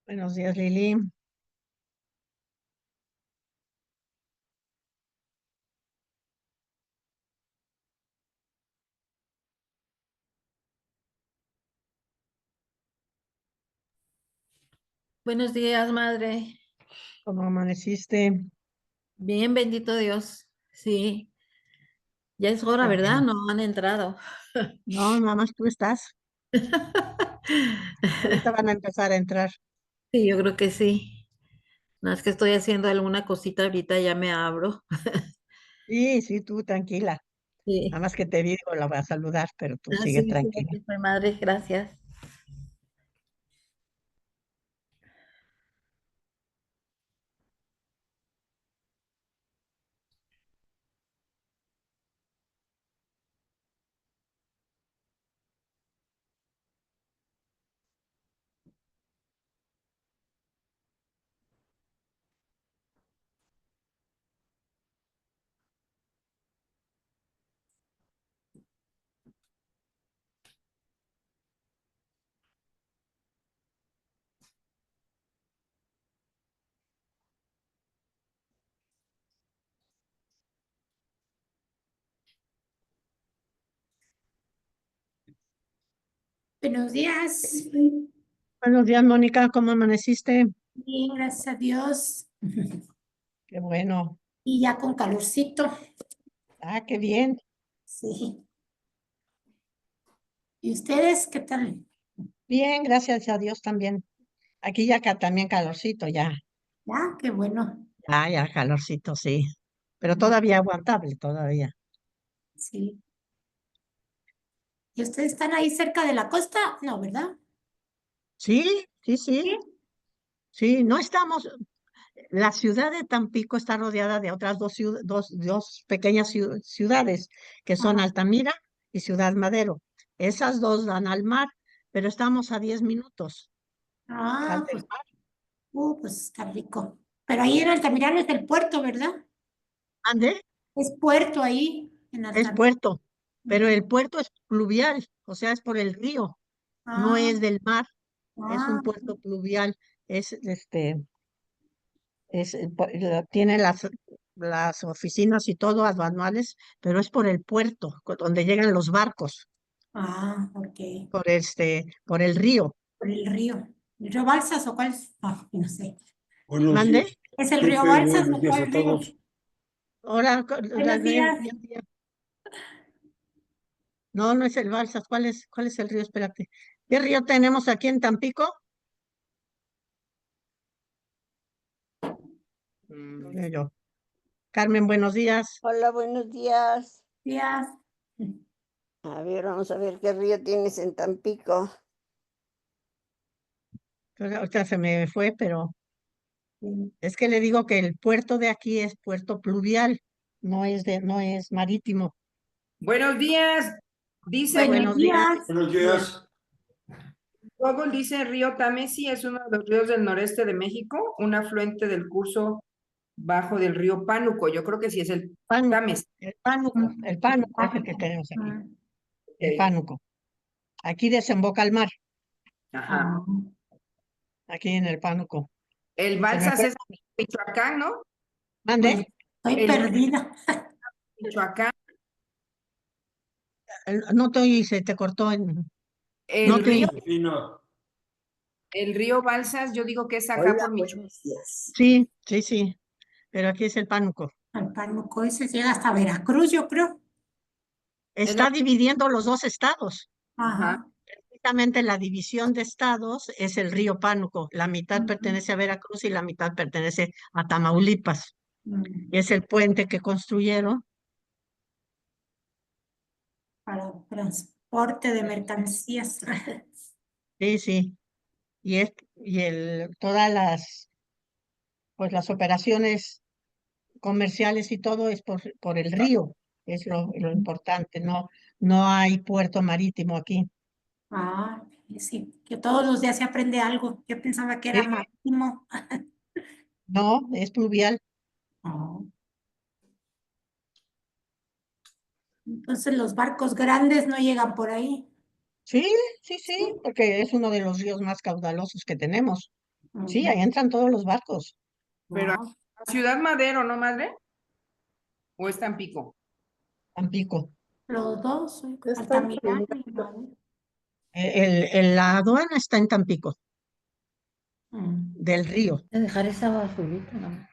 Buenos días, Lili. Buenos días, madre. ¿Cómo amaneciste? Bien, bendito Dios. Sí, ya es hora, Qué ¿verdad? bueno. No han entrado. No, nada más tú estás. Ahorita van a empezar a entrar. Sí, yo creo que sí. No es que estoy haciendo alguna cosita ahorita, ya me abro. Sí, sí, tú tranquila. Nada Sí. más que te digo, la voy a saludar, pero tú Ah, sigue sí, sí, tranquila. aquí estoy, madre. Gracias. Buenos días. Buenos días, Mónica. ¿Cómo amaneciste? Bien, gracias a Dios. Qué bueno. Y ya con calorcito. Ah, qué bien. Sí. ¿Y ustedes qué tal? Bien, gracias a Dios también. Aquí ya acá también calorcito, ya. Ya, qué bueno. Ya, calorcito, sí. Pero Mm, todavía aguantable, todavía. sí. ¿Y ustedes están ahí cerca de la costa? No, ¿verdad? Sí, sí, sí. Sí. Sí, no estamos. La ciudad de Tampico está rodeada de otras dos pequeñas ciudades, que son Ajá. Altamira y Ciudad Madero. Esas dos dan al mar, pero estamos a 10 minutos Ah, del mar. pues está rico. Pero ahí en Altamirano es el puerto, ¿verdad? Ande, Es puerto ahí, en es Altamirano. puerto, pero el puerto es pluvial, o sea, es por el río, no Ah, es del mar, es un ah, puerto pluvial, es tiene las oficinas y todo aduanales, pero es por el puerto, donde llegan los barcos. ok. Por el río. Por el río. ¿El río Balsas o cuál es? Ah, no sé. Buenos ¿Mande? días, ¿Es el río jefe. Balsas Buenos o días a cuál río? todos. Ahora, Buenos días. no, no es el Balsas. ¿Cuál es el río? Espérate. ¿Qué río tenemos aquí en Tampico? Veo yo. Carmen, buenos días. Hola, buenos días. Días. A ver, vamos a ver qué río tienes en Tampico. Ahorita se me fue, pero Mm. es que le digo que el puerto de aquí es puerto pluvial, no es marítimo. Buenos días. Dice Buenos Buenos días. días. Buenos días. Google, dice Río Támesis es uno de los ríos del noreste de México, un afluente del curso bajo del río Pánuco. Yo creo que sí es el Pánuco. Támesis. El Pánuco es el que tenemos aquí. Mm. El Pánuco. Aquí desemboca al mar, Ajá. Ah, aquí en el Pánuco. El Se me Balsas fue. es Michoacán, ¿no? pues ¿Mande? estoy El perdida. Michoacán. No te oí, se te cortó. No El te río, oí. Josefina. el río Balsas, yo digo que es acá Hola, por Michoacán. buenos días. Sí, sí, sí, pero aquí es el Pánuco. Al Pánuco ese llega hasta Veracruz, yo creo. Es la, Está dividiendo los dos estados. ajá. Ajá. Precisamente la división de estados es el río Pánuco. La mitad Ujú. pertenece a Veracruz y la mitad pertenece a Tamaulipas. Mm. Y es el puente que construyeron. Para transporte de mercancías. Sí, sí. Todas pues las operaciones comerciales y todo es por el río. Es lo importante. No hay puerto marítimo aquí. Ah, sí, que todos los días se aprende algo. Yo pensaba que era Sí, marítimo. no, es pluvial. Ah, entonces los barcos grandes no llegan por ahí. Sí, sí, Sí. sí, porque es uno de los ríos más caudalosos que tenemos. Sí, ahí entran todos los barcos. Pero Wow. Ciudad Madero, ¿no, madre? ¿O es Tampico? Tampico. Los dos, Está Altamirano bien. y Madero. La aduana está en Tampico, Mm. del río. Voy a dejar esa basurita, ¿no?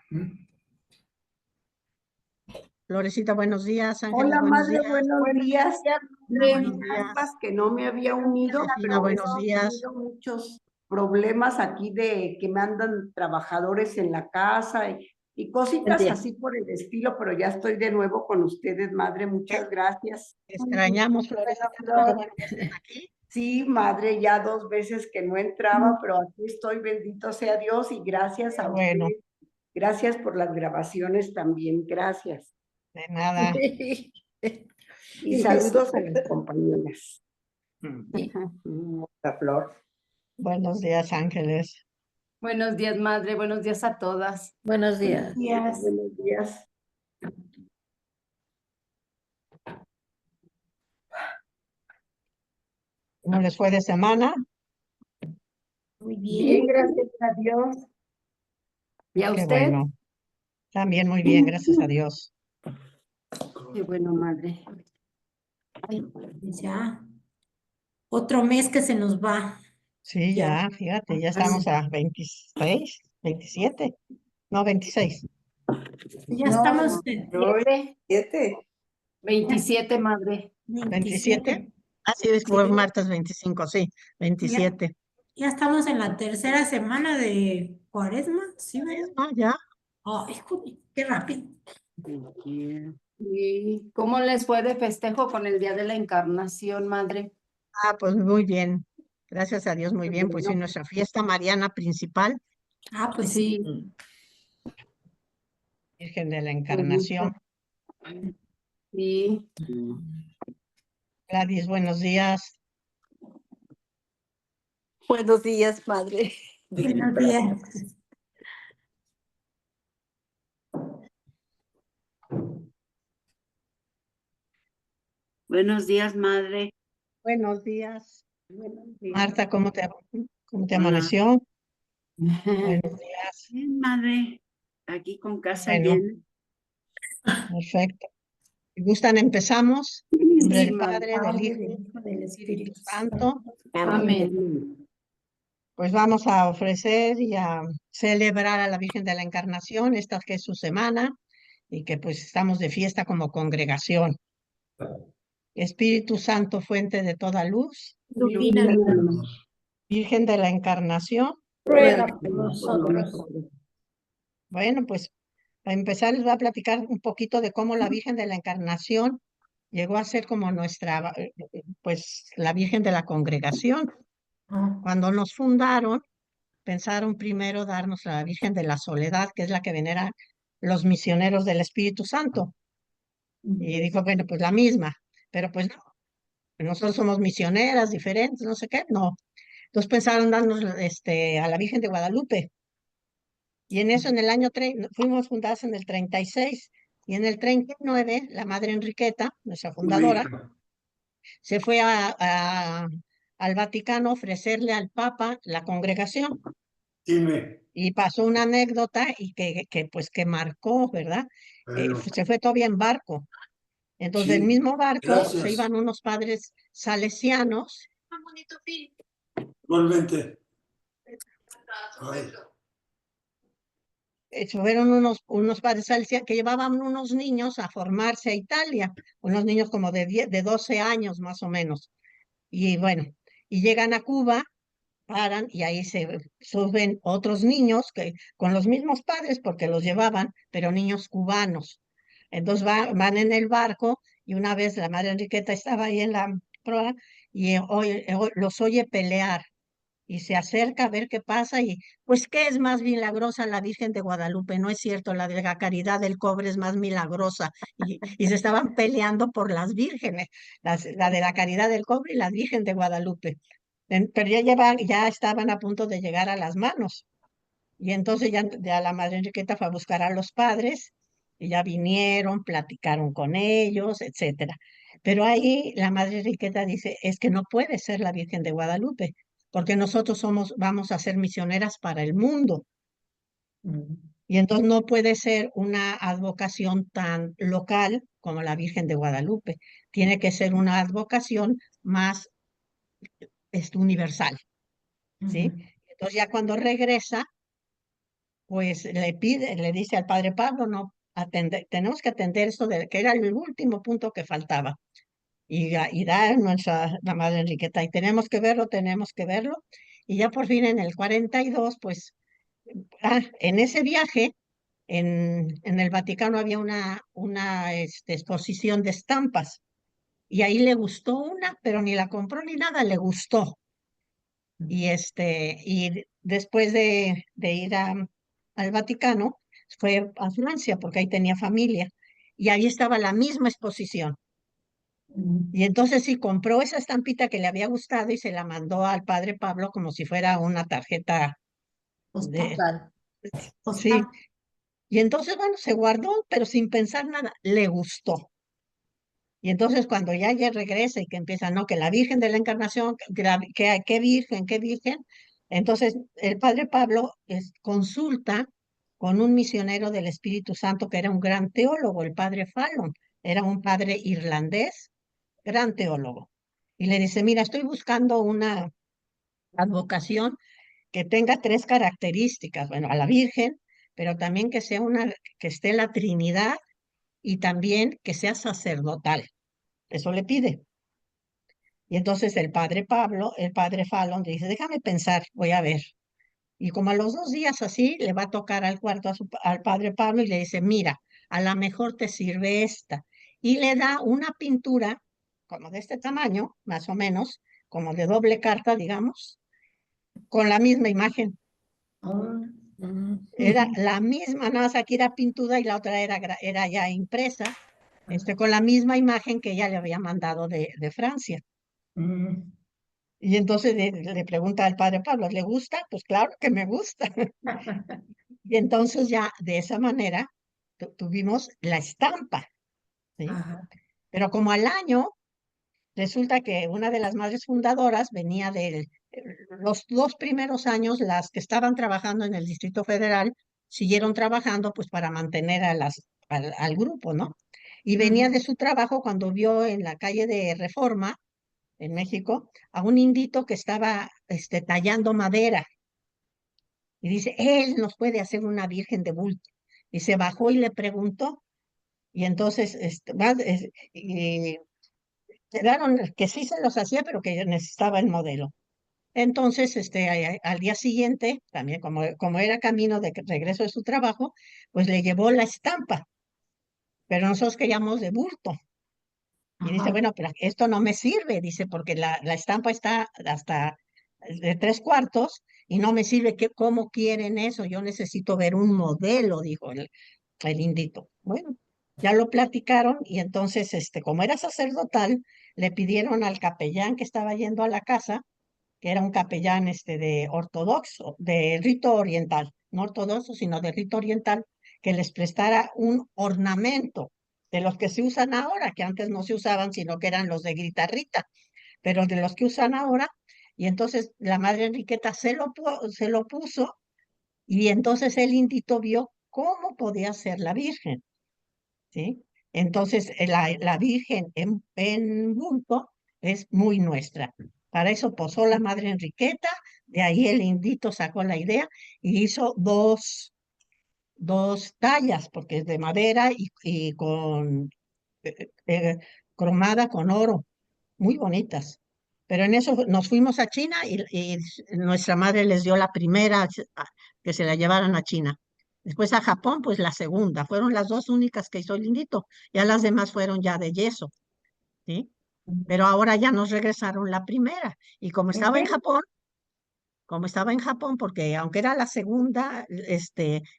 Florecita, buenos días. Ángeles, Hola, buenos madre, días. buenos días. Buenos Disculpas días. que no me había unido, Josefina, pero buenos hemos días. tenido muchos problemas aquí de que me andan trabajadores en la casa y cositas día. así por el estilo, pero ya estoy de nuevo con ustedes, madre. Muchas gracias. Extrañamos, Florecita, pero qué bueno que estás aquí. Sí, madre, ya 2 veces que no entraba, pero aquí estoy, bendito sea Dios, y gracias Qué a bueno, ustedes. Gracias por las gracias también, gracias. de nada. Y saludos a las compañeras. La Flor. Buenos días, Ángeles. Buenos días, madre. Buenos días a todas. Buenos días. Buenos días. ¿Cómo les fue de semana? Muy Bien, bien. gracias a Dios. ¿Y a Qué usted? bueno. También muy bien, gracias a Dios. Qué bueno, madre. Ay, ya. Otro mes que se nos va. Sí, Ya. ya, fíjate, ya estamos a 26, 27, no, 26. Ya No, estamos ¿27? 7. 27, madre. 27. Así es, fue Sí. martes 25, sí, 27. Ya estamos en la tercera semana de Cuaresma, ¿sí, verdad? Ah, ya. Ay, joder, qué rápido. ¿Y cómo les fue de festejo con el Día de la Encarnación, madre? Ah, pues muy bien. Gracias a Dios, muy bien. Pues sí, Bueno. nuestra fiesta mariana principal, Ah, pues sí. Sí, Virgen de la pues Encarnación. sí. Gladys, buenos días. Buenos días, madre. Buenos días. Buenos días, madre. Buenos días. Buenos días. Marta, ¿cómo te Hola. amaneció? Buenos días. Bien, madre. Aquí con casa Bueno, llena. perfecto. Si gustan, empezamos. En nombre Sí, del madre. Padre, del Padre, Hijo, del Hijo, del del Espíritu Espíritu Santo. Amén. Pues vamos a ofrecer y a celebrar a la Virgen de la Encarnación, esta que es su semana, y que pues estamos de fiesta como congregación. Espíritu Santo, fuente de toda luz, Ilumina Virgen de la Encarnación. ruega por Por nosotros. nosotros. Bueno, pues para empezar les voy a platicar un poquito de cómo la Virgen de la Encarnación llegó a ser como nuestra, pues la Virgen de la congregación. Ah, Cuando nos fundaron, pensaron primero darnos a la Virgen de la Soledad, que es la que veneran los misioneros del Espíritu Santo. Y dijo, bueno, pues la misma, pero pues no, nosotros somos misioneras diferentes, no sé qué, no. Entonces pensaron darnos a la Virgen de Guadalupe. Y en eso, en el año, fuimos fundadas en el 36, y en el 39, la Madre Enriqueta, nuestra fundadora, se fue al Vaticano a ofrecerle al Papa la congregación. Y pasó una anécdota y pues que marcó, ¿verdad? Se fue todavía en barco. Entonces, del mismo barco se iban unos padres salesianos. Igualmente. Fueron unos padres salesianos que llevaban unos niños a formarse a Italia, unos niños como de 12 años más o menos. Y bueno, y llegan a Cuba, paran y ahí se suben otros niños que con los mismos padres porque los llevaban, pero niños cubanos. Entonces van en el barco y una vez la Madre Enriqueta estaba ahí en la proa y los oye pelear y se acerca a ver qué pasa y pues qué es más milagrosa la Virgen de Guadalupe, no es cierto, la de la Caridad del Cobre es más milagrosa y se estaban peleando por las vírgenes, la de la Caridad del Cobre y la Virgen de Guadalupe. Pero ya estaban a punto de llegar a las manos. Y entonces ya la Madre Enriqueta fue a buscar a los padres y ya vinieron, platicaron con ellos, etcétera. Pero ahí la Madre Enriqueta dice, es que no puede ser la Virgen de Guadalupe, porque nosotros vamos a ser misioneras para el mundo. Y entonces no puede ser una advocación tan local como la Virgen de Guadalupe. Tiene que ser una advocación más universal, ¿sí? Entonces ya cuando regresa, pues le dice al padre Pablo, no, tenemos que atender esto que era el último punto que faltaba. Y da la madre Enriqueta, y tenemos que verlo. Y ya por fin en el 42, pues, en ese viaje, en el Vaticano había una exposición de estampas, y ahí le gustó una, pero ni la compró ni nada, le gustó. Y después de ir al Vaticano, fue a Francia, porque ahí tenía familia, y ahí estaba la misma exposición. Y entonces sí compró esa estampita que le había gustado y se la mandó al padre Pablo como si fuera una tarjeta de, Postal. sí. Postal. Y entonces, bueno, se guardó, pero sin pensar nada, le gustó. Y entonces cuando ya regresa y que empieza, no, que la Virgen de la Encarnación, qué Virgen, qué Virgen, entonces el padre Pablo consulta con un misionero del Espíritu Santo que era un gran teólogo, el padre Fallon, era un padre irlandés, gran teólogo. Y le dice, mira, estoy buscando una advocación que tenga tres características, bueno, a la Virgen, pero también que esté la Trinidad y también que sea sacerdotal. Eso le pide. Y entonces el padre Fallon dice, déjame pensar, voy a ver. Y como a los 2 días así, le va a tocar al cuarto al padre Pablo y le dice, mira, a lo mejor te sirve esta. Y le da una pintura como de este tamaño, más o menos, como de doble carta, digamos, con la misma imagen. Era la misma, nada más aquí era pintura y la otra era ya impresa, con la misma imagen que ella le había mandado de Francia. Y entonces le pregunta al padre Pablo, ¿le gusta? Pues claro que me gusta. Y entonces ya de esa manera tuvimos la estampa, ¿sí? Pero como al año, resulta que una de las madres fundadoras venía los 2 primeros años, las que estaban trabajando en el Distrito Federal, siguieron trabajando pues para mantener al grupo, ¿no? Y venía de su trabajo cuando vio en la calle de Reforma, en México, a un indito que estaba tallando madera. Y dice, él nos puede hacer una virgen de bulto. Y se bajó y le preguntó, y entonces y quedaron que sí se los hacía, pero que necesitaba el modelo. Entonces, al día siguiente, también como era camino de regreso de su trabajo, pues le llevó la estampa, pero nosotros queríamos de bulto. Y dice, bueno, pero esto no me sirve, dice, porque la estampa está hasta de 3/4 y no me sirve. ¿Cómo quieren eso? Yo necesito ver un modelo, dijo el indito. Bueno, ya lo platicaron y entonces, como era sacerdotal, le pidieron al capellán que estaba yendo a la casa, que era un capellán de ortodoxo, de rito oriental, no ortodoxo, sino de rito oriental, que les prestara un ornamento de los que se usan ahora, que antes no se usaban, sino que eran los de guitarrita, pero de los que usan ahora. Y entonces la madre Enriqueta se lo puso, y entonces el indito vio cómo podía ser la Virgen, ¿sí? Entonces la Virgen en bulto es muy nuestra. Para eso posó la madre Enriqueta, de ahí el indito sacó la idea y hizo dos tallas, porque es de madera y cromada con oro, muy bonitas. Pero en eso nos fuimos a China y nuestra madre les dio la primera que se la llevaran a China. Después a Japón, pues la segunda. Fueron las 2 únicas que hizo el indito. Ya las demás fueron ya de yeso, ¿sí? Pero ahora ya nos regresaron la primera. Y como estaba en Japón, porque aunque era la segunda,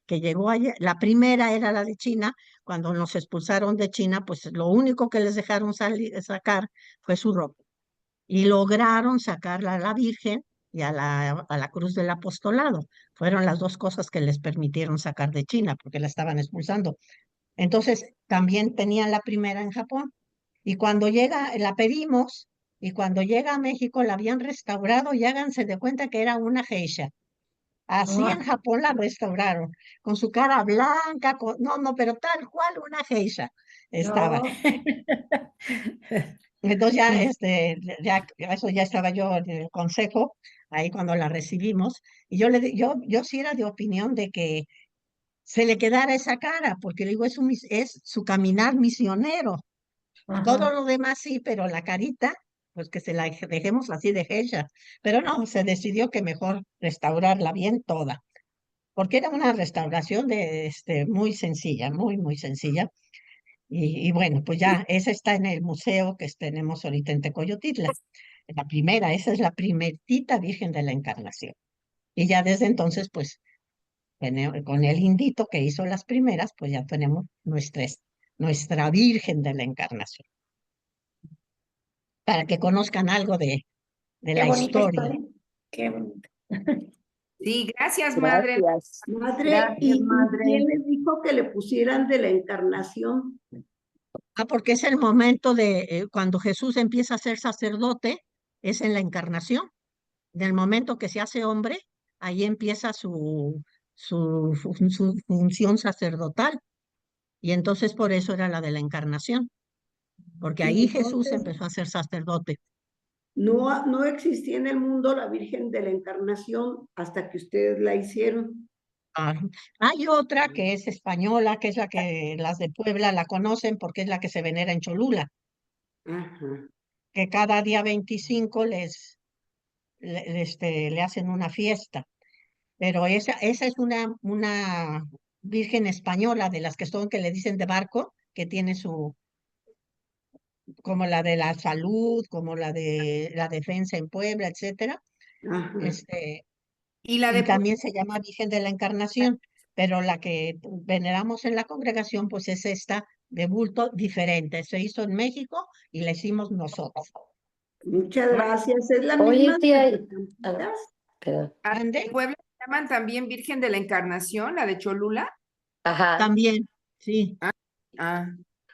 que llegó allá, la primera era la de China. Cuando nos expulsaron de China, pues lo único que les dejaron sacar fue su ropa. Y lograron sacarla a la Virgen y a la cruz del apostolado. Fueron las 2 cosas que les permitieron sacar de China, porque la estaban expulsando. Entonces, también tenían la primera en Japón. Y cuando llega, la pedimos, y cuando llega a México la habían restaurado y háganse de cuenta que era una geisha. Así en Japón la restauraron, con su cara blanca, no, pero tal cual una geisha estaba. Entonces ya, eso ya estaba yo en el consejo, ahí cuando la recibimos, y yo sí era de opinión de que se le quedara esa cara, porque le digo, es su caminar misionero. Todo lo demás sí, pero la carita, pues que se la dejemos así de geisha. Pero no, se decidió que mejor restaurarla bien toda, porque era una restauración muy sencilla, muy sencilla. Y bueno, pues ya, esa está en el museo que tenemos ahorita en Tecoyotitla. La primera, esa es la primerita Virgen de la Encarnación. Y ya desde entonces, pues, con el indito que hizo las primeras, pues ya tenemos nuestra Virgen de la Encarnación, para que conozcan algo de Qué la bonita historia. historia. Qué bonita. Sí, gracias, madre. Gracias. Madre, Gracias, ¿y madre. quién les dijo que le pusieran de la Encarnación? Porque es el momento de cuando Jesús empieza a ser sacerdote, es en la Encarnación. Del momento que se hace hombre, ahí empieza su función sacerdotal. Y entonces por eso era la de la Encarnación, porque Y ahí Jesús entonces, empezó a ser sacerdote. no existía en el mundo la Virgen de la Encarnación hasta que ustedes la hicieron. Ah, hay otra que es española, que es la que las de Puebla la conocen porque es la que se venera en Cholula, Ajá. que cada día 25 le hacen una fiesta. Pero esa es una virgen española de las que son, que le dicen de barco, que tiene como la de la salud, como la de la defensa en Puebla, etcétera. Ajá. Y la Y de también se llama Virgen de la Encarnación, pero la que veneramos en la congregación, pues es esta de bulto diferente. Se hizo en México y la hicimos nosotros. Muchas gracias. ¿Es la Oye, misma tía, de las ah, perdón. a la de ¿Ande? Puebla se llaman también Virgen de la Encarnación, la de Cholula. Ajá. También, sí. Ah,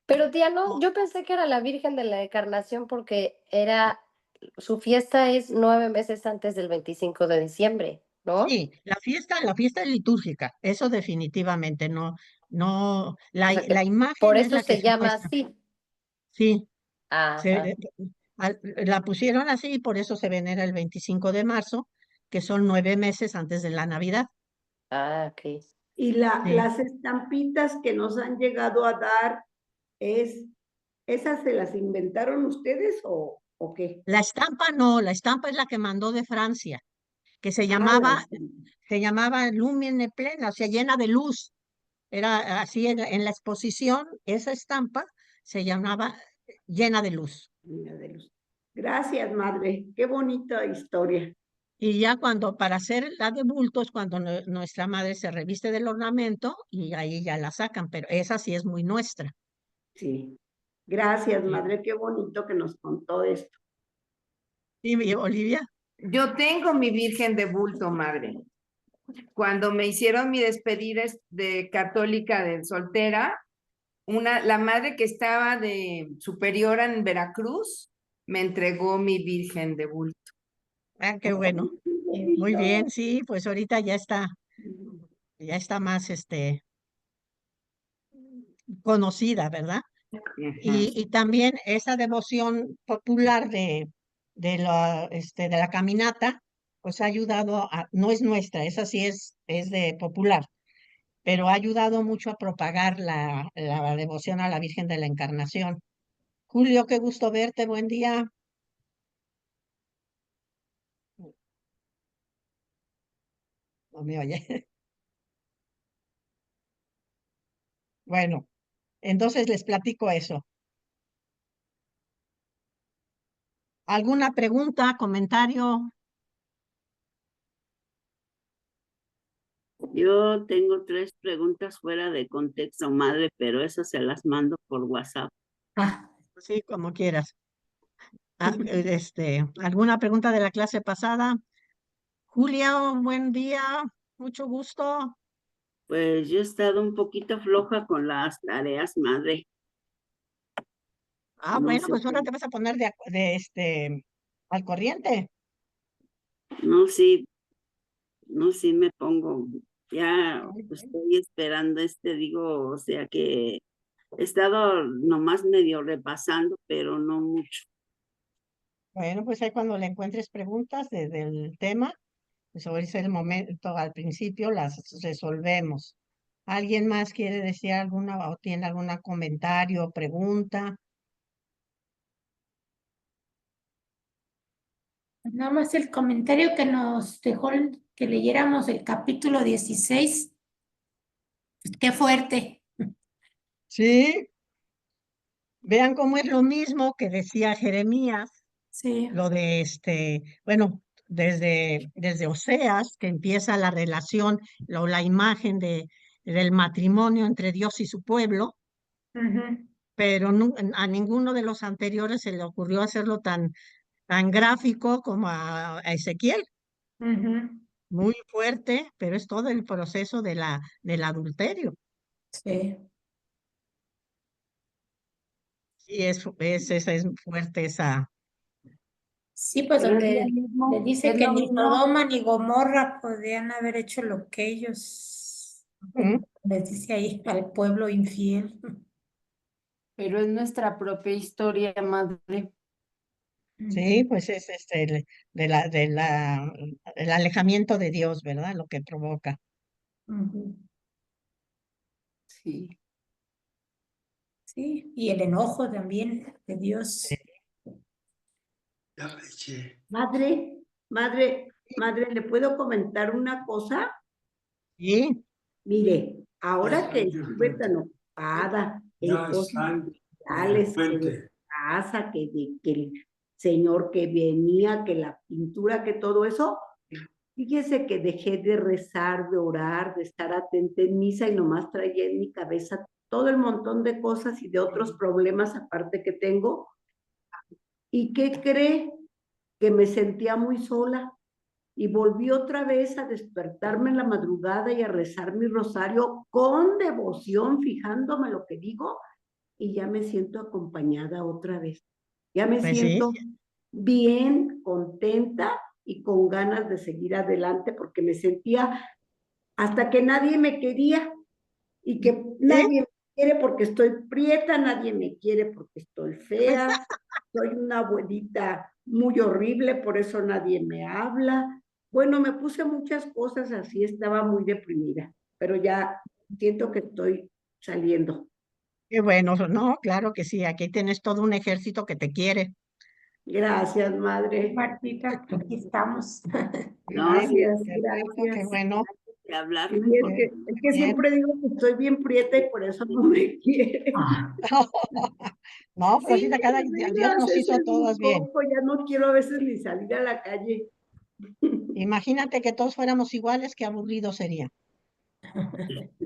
Pero tía, no, No, yo pensé que era la Virgen de la Encarnación porque su fiesta es 9 meses antes del 25 de diciembre, ¿no? sí, la fiesta es litúrgica, eso definitivamente no, O sea la que por imagen es eso la que se se llama muestra, así. sí, Ajá. la pusieron así y por eso se venera el 25 de marzo, que son 9 meses antes de la Navidad, Ah, ok. y sí. las estampitas que nos han llegado a dar, ¿esas se las inventaron ustedes o qué? La estampa no, la estampa es la que mandó de Francia, que Ah, la se llamaba Lumine Plena, o sea, llena de luz. Era así en la exposición, esa estampa se llamaba llena de luz. de luz. Gracias, madre. Qué bonita historia. Y ya para hacer la de bulto es cuando nuestra madre se reviste del ornamento y ahí ya la sacan, pero esa sí es muy nuestra. Sí. Gracias, Sí, madre. Qué bonito que nos contó esto. sí, Olivia. yo tengo mi Virgen de bulto, madre. Cuando me hicieron mi despedida de católica de soltera, la madre que estaba de superiora en Veracruz me entregó mi Virgen de bulto. Ah, qué bueno. Muy bien, sí, pues ahorita ya está más conocida, ¿verdad? Ajá. Y también esa devoción popular de la caminata, pues ha ayudado no es nuestra, esa sí es de popular, pero ha ayudado mucho a propagar la devoción a la Virgen de la Encarnación. Julio, qué gusto verte, buen día. No me oye. Bueno, entonces les platico eso. ¿Alguna pregunta, comentario? Yo tengo 3 preguntas fuera de contexto, madre, pero esas se las mando por WhatsApp. Ah, Sí, como quieras. ¿Alguna pregunta de la clase pasada? Julia, buen día, mucho gusto. Pues yo he estado un poquito floja con las tareas, madre. Ah, No bueno, sé pues ahora cómo. te vas a poner al corriente. No, sí, no, sí me pongo. Ya Muy bien. estoy esperando digo, o sea que he estado nomás medio repasando, pero no mucho. Bueno, pues ahí cuando le encuentres preguntas del tema, pues ahora es el momento, al principio las resolvemos. ¿Alguien más quiere decir alguna o tiene algún comentario o pregunta? Nada más el comentario que nos dejó que leyéramos el capítulo 16. Qué fuerte. Sí, vean cómo es lo mismo que decía Jeremías, Sí. lo de bueno, desde Oseas, que empieza la relación, la imagen del matrimonio entre Dios y su pueblo, Ujú, pero a ninguno de los anteriores se le ocurrió hacerlo tan gráfico como a Ezequiel. ujú, Muy fuerte, pero es todo el proceso del adulterio. sí. Y es fuerte esa. Sí, pues Pero es lo donde le mismo, dice es que lo ni mismo. Sodoma ni Gomorra podían haber hecho lo que ellos, Ujú. les dice ahí al pueblo infiel. Pero es nuestra propia historia, madre. Sí, pues es el alejamiento de Dios, ¿verdad? Lo que provoca. Ujú, Sí. sí, y el enojo también de Dios. Madre, madre, ¿le puedo comentar una cosa? Sí, Mire, ahora que estuve tan ocupada en cosas sociales, que de casa, que el señor que venía, que la pintura, que todo eso, fíjese que dejé de rezar, de orar, de estar atenta en misa y nomás traía en mi cabeza todo el montón de cosas y de otros problemas aparte que tengo. ¿Y qué cree? Que me sentía muy sola y volví otra vez a despertarme en la madrugada y a rezar mi rosario con devoción, fijándome lo que digo, y ya me siento acompañada otra vez. Ya me pues sí, siento bien, contenta y con ganas de seguir adelante porque me sentía hasta que nadie me quería y que sí, nadie me quiere porque estoy prieta, nadie me quiere porque estoy fea, soy una abuelita muy horrible, por eso nadie me habla. Bueno, me puse muchas cosas así, estaba muy deprimida, pero ya siento que estoy saliendo. qué bueno, no, claro que sí, aquí tienes todo un ejército que te quiere. Gracias, madre. Martita, aquí estamos. No, sí, Gracias, Perfecto, qué gracias. bueno. de Sí, hablarme porque es que Bien. siempre digo que estoy bien prieta y por eso no me quieren. No, Sí, Florita, de Dios veras, nos ese hizo es mi todas bien. coco, ya no quiero a veces ni salir a la calle. Imagínate que todos fuéramos iguales, qué aburrido sería.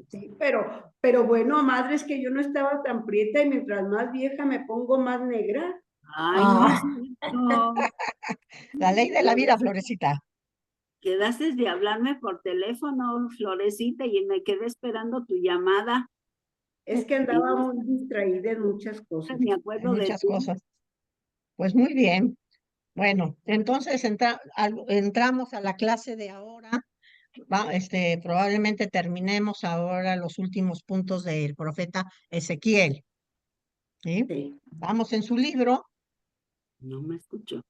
Sí, pero bueno, madre, es que yo no estaba tan prieta y mientras más vieja me pongo más negra. ay, no es Ah, cierto. La ley de la vida, Florecita. Quedaste de hablarme por teléfono, Florecita, y me quedé esperando tu llamada. Es que Y andaba no muy distraída en muchas cosas. me Hay acuerdo de muchas ti. cosas. Pues muy bien. Bueno, entonces entramos a la clase de ahora. Probablemente terminemos ahora los últimos puntos del profeta Ezequiel. ¿Sí? Sí. Vamos en su libro. No me escuchó.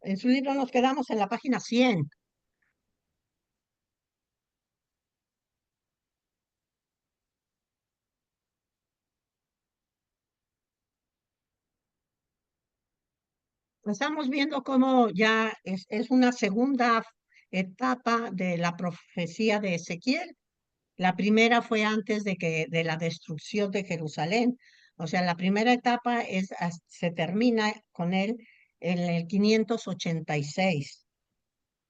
En su libro nos quedamos en la página 100. Estamos viendo cómo ya es una segunda etapa de la profecía de Ezequiel. La primera fue antes de la destrucción de Jerusalén. O sea, la primera etapa se termina con él en el 586.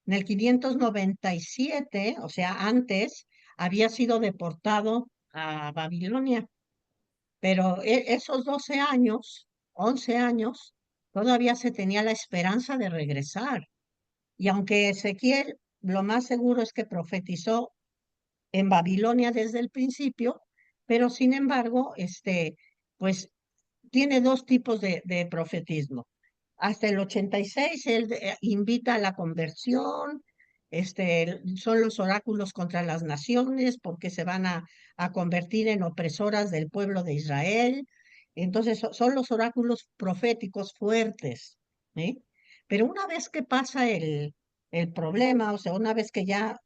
En el 597, o sea, antes, había sido deportado a Babilonia, pero esos 12 años, 11 años, todavía se tenía la esperanza de regresar. Y aunque Ezequiel, lo más seguro es que profetizó en Babilonia desde el principio, pero sin embargo, pues tiene dos tipos de profetismo. Hasta el 86 él invita a la conversión, son los oráculos contra las naciones porque se van a convertir en opresoras del pueblo de Israel. Entonces son los oráculos proféticos fuertes, ¿eh? Pero una vez que pasa el problema, o sea, una vez que ya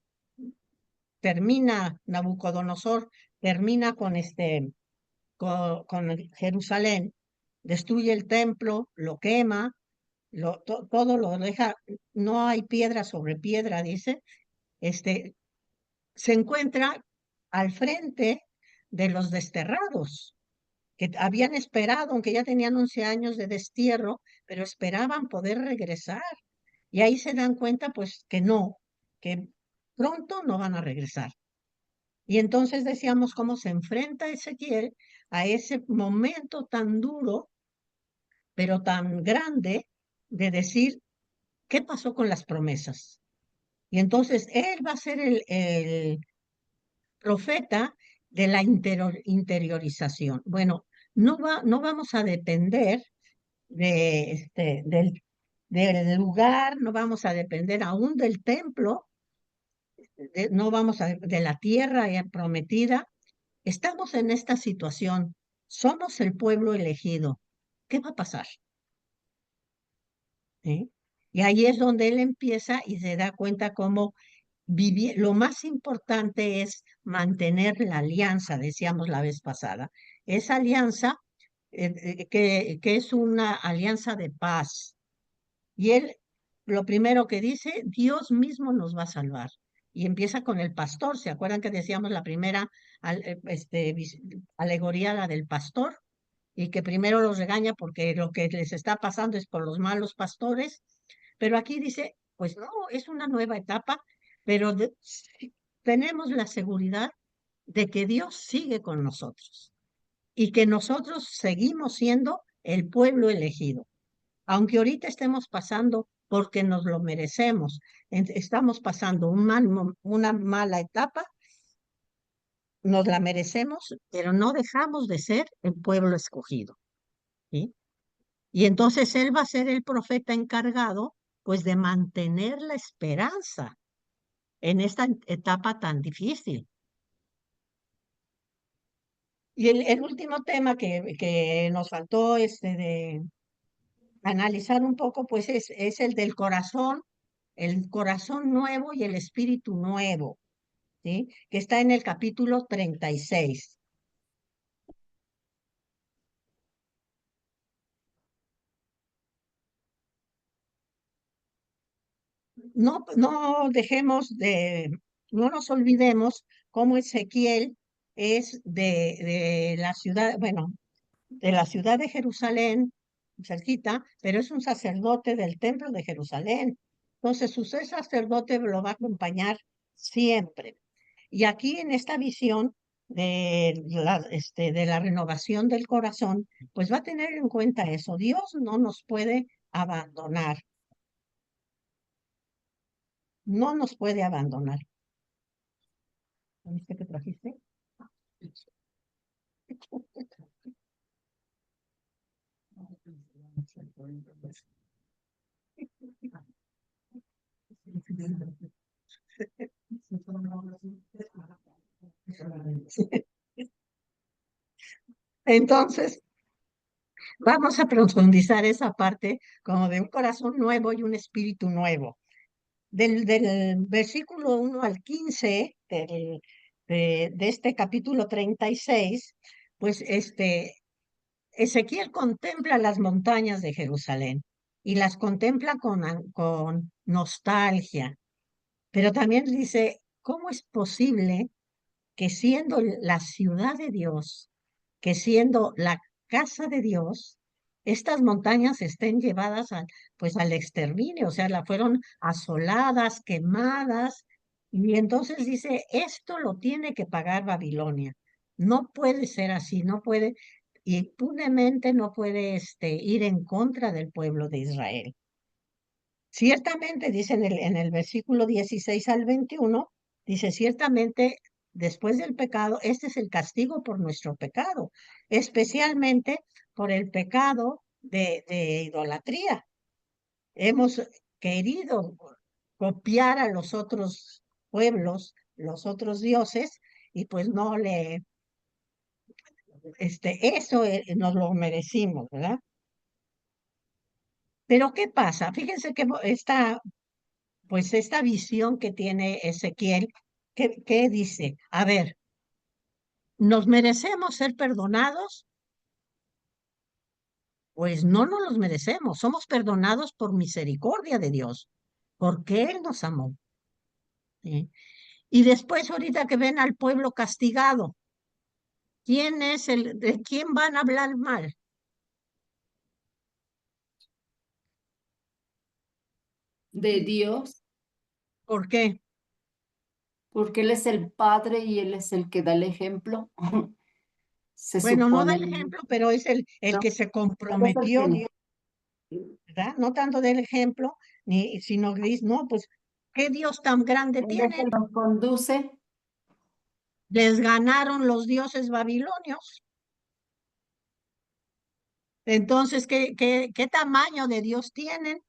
termina Nabucodonosor, termina con Jerusalén, destruye el templo, lo quema, todo lo deja, no hay piedra sobre piedra, dice, se encuentra al frente de los desterrados, que habían esperado, aunque ya tenían 11 años de destierro, pero esperaban poder regresar. Y ahí se dan cuenta, pues, que pronto no van a regresar. Y entonces decíamos cómo se enfrenta Ezequiel a ese momento tan duro, pero tan grande, de decir, ¿qué pasó con las promesas? Y entonces él va a ser el profeta de la interiorización. Bueno, no vamos a depender del lugar, no vamos a depender aún del templo, no vamos de la tierra prometida. Estamos en esta situación, somos el pueblo elegido. ¿Qué va a pasar? ¿Sí? Y ahí es donde él empieza y se da cuenta cómo vivir. Lo más importante es mantener la alianza, decíamos la vez pasada. Esa alianza que es una alianza de paz. Y él lo primero que dice, Dios mismo nos va a salvar. Y empieza con el pastor. ¿Se acuerdan que decíamos la primera alegoría, la del pastor? Y que primero los regaña porque lo que les está pasando es por los malos pastores. Pero aquí dice, pues no, es una nueva etapa, pero tenemos la seguridad de que Dios sigue con nosotros y que nosotros seguimos siendo el pueblo elegido. Aunque ahorita estemos pasando porque nos lo merecemos, estamos pasando una mala etapa, nos la merecemos, pero no dejamos de ser el pueblo escogido. ¿Sí? Y entonces él va a ser el profeta encargado, pues, de mantener la esperanza en esta etapa tan difícil. Y el último tema que nos faltó de analizar un poco, pues es el del corazón, el corazón nuevo y el espíritu nuevo, ¿sí? Que está en el capítulo 36. No nos olvidemos cómo Ezequiel es de la ciudad, bueno, de la ciudad de Jerusalén, cerquita, pero es un sacerdote del templo de Jerusalén. Entonces, su ser sacerdote lo va a acompañar siempre. Y aquí en esta visión de la renovación del corazón, pues va a tener en cuenta eso. Dios no nos puede abandonar. No nos puede abandonar. ¿Viste que trajiste? Entonces, vamos a profundizar esa parte como de un corazón nuevo y un espíritu nuevo. Del versículo 1 al 15 de este capítulo 36, pues Ezequiel contempla las montañas de Jerusalén y las contempla con nostalgia, pero también dice, ¿cómo es posible que siendo la ciudad de Dios, que siendo la casa de Dios, estas montañas estén llevadas pues al exterminio? O sea, fueron asoladas, quemadas, y entonces dice, esto lo tiene que pagar Babilonia. No puede ser así, no puede. impunemente no puede ir en contra del pueblo de Israel. Ciertamente, dice en el versículo 16 al 21, dice, ciertamente después del pecado, este es el castigo por nuestro pecado, especialmente por el pecado de idolatría. Hemos querido copiar a los otros pueblos, los otros dioses, y pues no eso nos lo merecimos, ¿verdad? Pero ¿qué pasa? Fíjense que esta visión que tiene Ezequiel, ¿qué dice? A ver, ¿nos merecemos ser perdonados? Pues no nos los merecemos, somos perdonados por misericordia de Dios, porque Él nos amó. ¿Sí? Y después, ahorita que ven al pueblo castigado, ¿de quién van a hablar mal? De Dios, ¿Por qué? porque Él es el Padre y Él es el que da el ejemplo. Se Bueno, no da supone. el ejemplo, pero es el ¿No? que se Él es el comprometió, que- Dios, ¿verdad? No tanto del ejemplo, sino que dice, no, pues, ¿qué Dios tan grande Él es el tienen? que nos conduce. Les ganaron los dioses babilonios. Entonces, ¿qué tamaño de Dios tienen?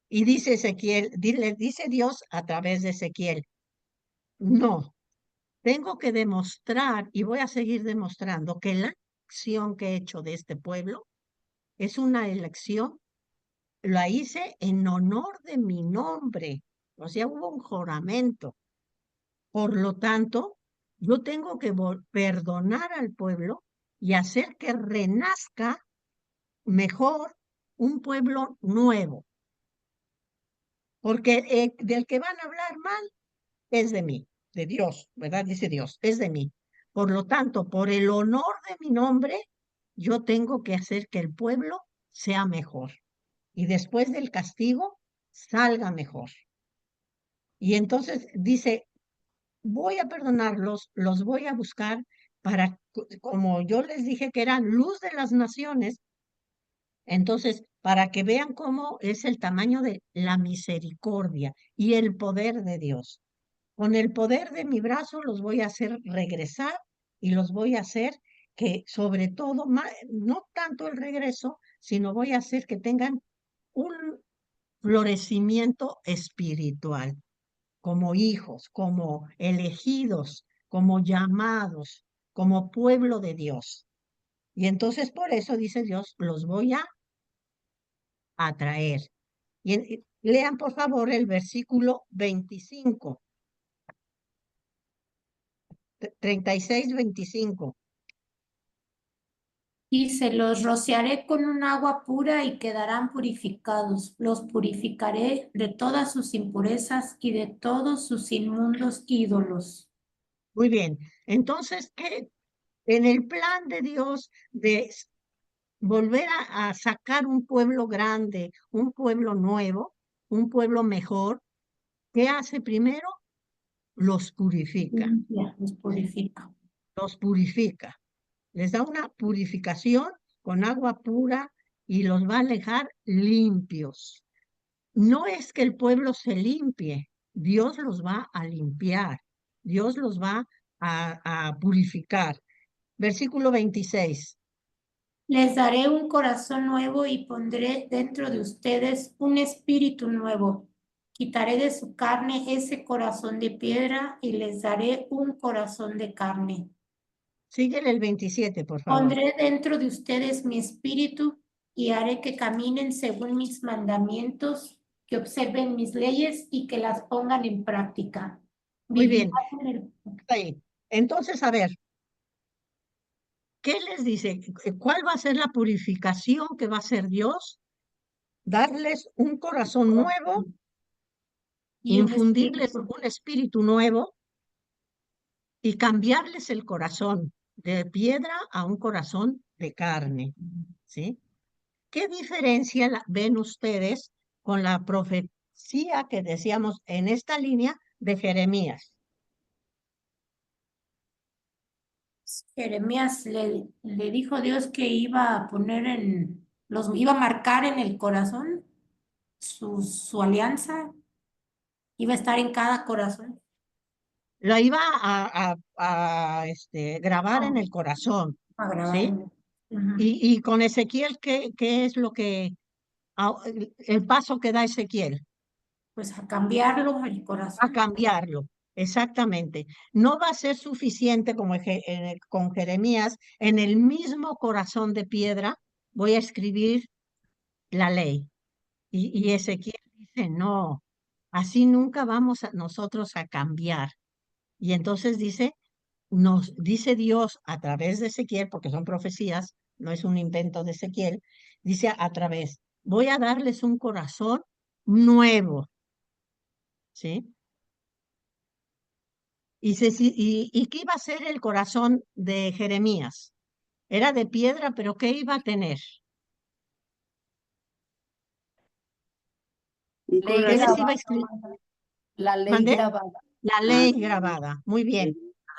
Y dice Ezequiel, dice Dios a través de Ezequiel, no, tengo que demostrar y voy a seguir demostrando que la elección que he hecho de este pueblo es una elección, la hice en honor de mi nombre, o sea, hubo un juramento. Por lo tanto, yo tengo que perdonar al pueblo y hacer que renazca mejor un pueblo nuevo, porque del que van a hablar mal es de mí, de Dios, ¿verdad? Dice Dios, es de mí. Por lo tanto, por el honor de mi nombre, yo tengo que hacer que el pueblo sea mejor y después del castigo salga mejor. Y entonces dice, voy a perdonarlos, los voy a buscar para, como yo les dije que eran luz de las naciones, entonces, para que vean cómo es el tamaño de la misericordia y el poder de Dios. Con el poder de mi brazo los voy a hacer regresar y los voy a hacer que, sobre todo, no tanto el regreso, sino voy a hacer que tengan un florecimiento espiritual, como hijos, como elegidos, como llamados, como pueblo de Dios. Y entonces por eso dice Dios, los voy a atraer. Y lean por favor el versículo 25, 36, 25. Dice, los rociaré con un agua pura y quedarán purificados. Los purificaré de todas sus impurezas y de todos sus inmundos ídolos. Muy bien. Entonces, en el plan de Dios de volver a sacar un pueblo grande, un pueblo nuevo, un pueblo mejor, ¿qué hace primero? Los purifica, Ya, los purifica. los purifica. Les da una purificación con agua pura y los va a dejar limpios. No es que el pueblo se limpie, Dios los va a limpiar, Dios los va a purificar. Versículo 26. Les daré un corazón nuevo y pondré dentro de ustedes un espíritu nuevo. Quitaré de su carne ese corazón de piedra y les daré un corazón de carne. Síguele el 27, por favor. Pondré dentro de ustedes mi espíritu y haré que caminen según mis mandamientos, que observen mis leyes y que las pongan en práctica. Muy bien. Vivirán en el- Ahí. Entonces, a ver, ¿qué les dice? ¿Cuál va a ser la purificación que va a hacer Dios? Darles un corazón nuevo, y un infundirles espíritu. un espíritu nuevo y cambiarles el corazón de piedra a un corazón de carne, ¿sí? ¿Qué diferencia ven ustedes con la profecía que decíamos en esta línea de Jeremías? Jeremías le dijo Dios que iba a poner iba a marcar en el corazón su alianza, iba a estar en cada corazón. Lo iba grabar en Ah, el corazón, a grabar. ¿sí? Ujú. Y con Ezequiel, ¿qué es lo que, el paso que da Ezequiel? Pues a cambiarlo el A corazón. cambiarlo, exactamente. No va a ser suficiente como con Jeremías, en el mismo corazón de piedra voy a escribir la ley. Y Ezequiel dice, no, así nunca vamos nosotros a cambiar. Y entonces nos dice Dios a través de Ezequiel, porque son profecías, no es un invento de Ezequiel, dice a través, voy a darles un corazón nuevo, ¿sí? ¿Y qué iba a ser el corazón de Jeremías? Era de piedra, pero ¿qué iba a tener? Un Ley ¿Qué les corazón. iba a grabada, escribir? madre. La ley ¿Mandé? grabada. La Ah, ley grabada, muy bien.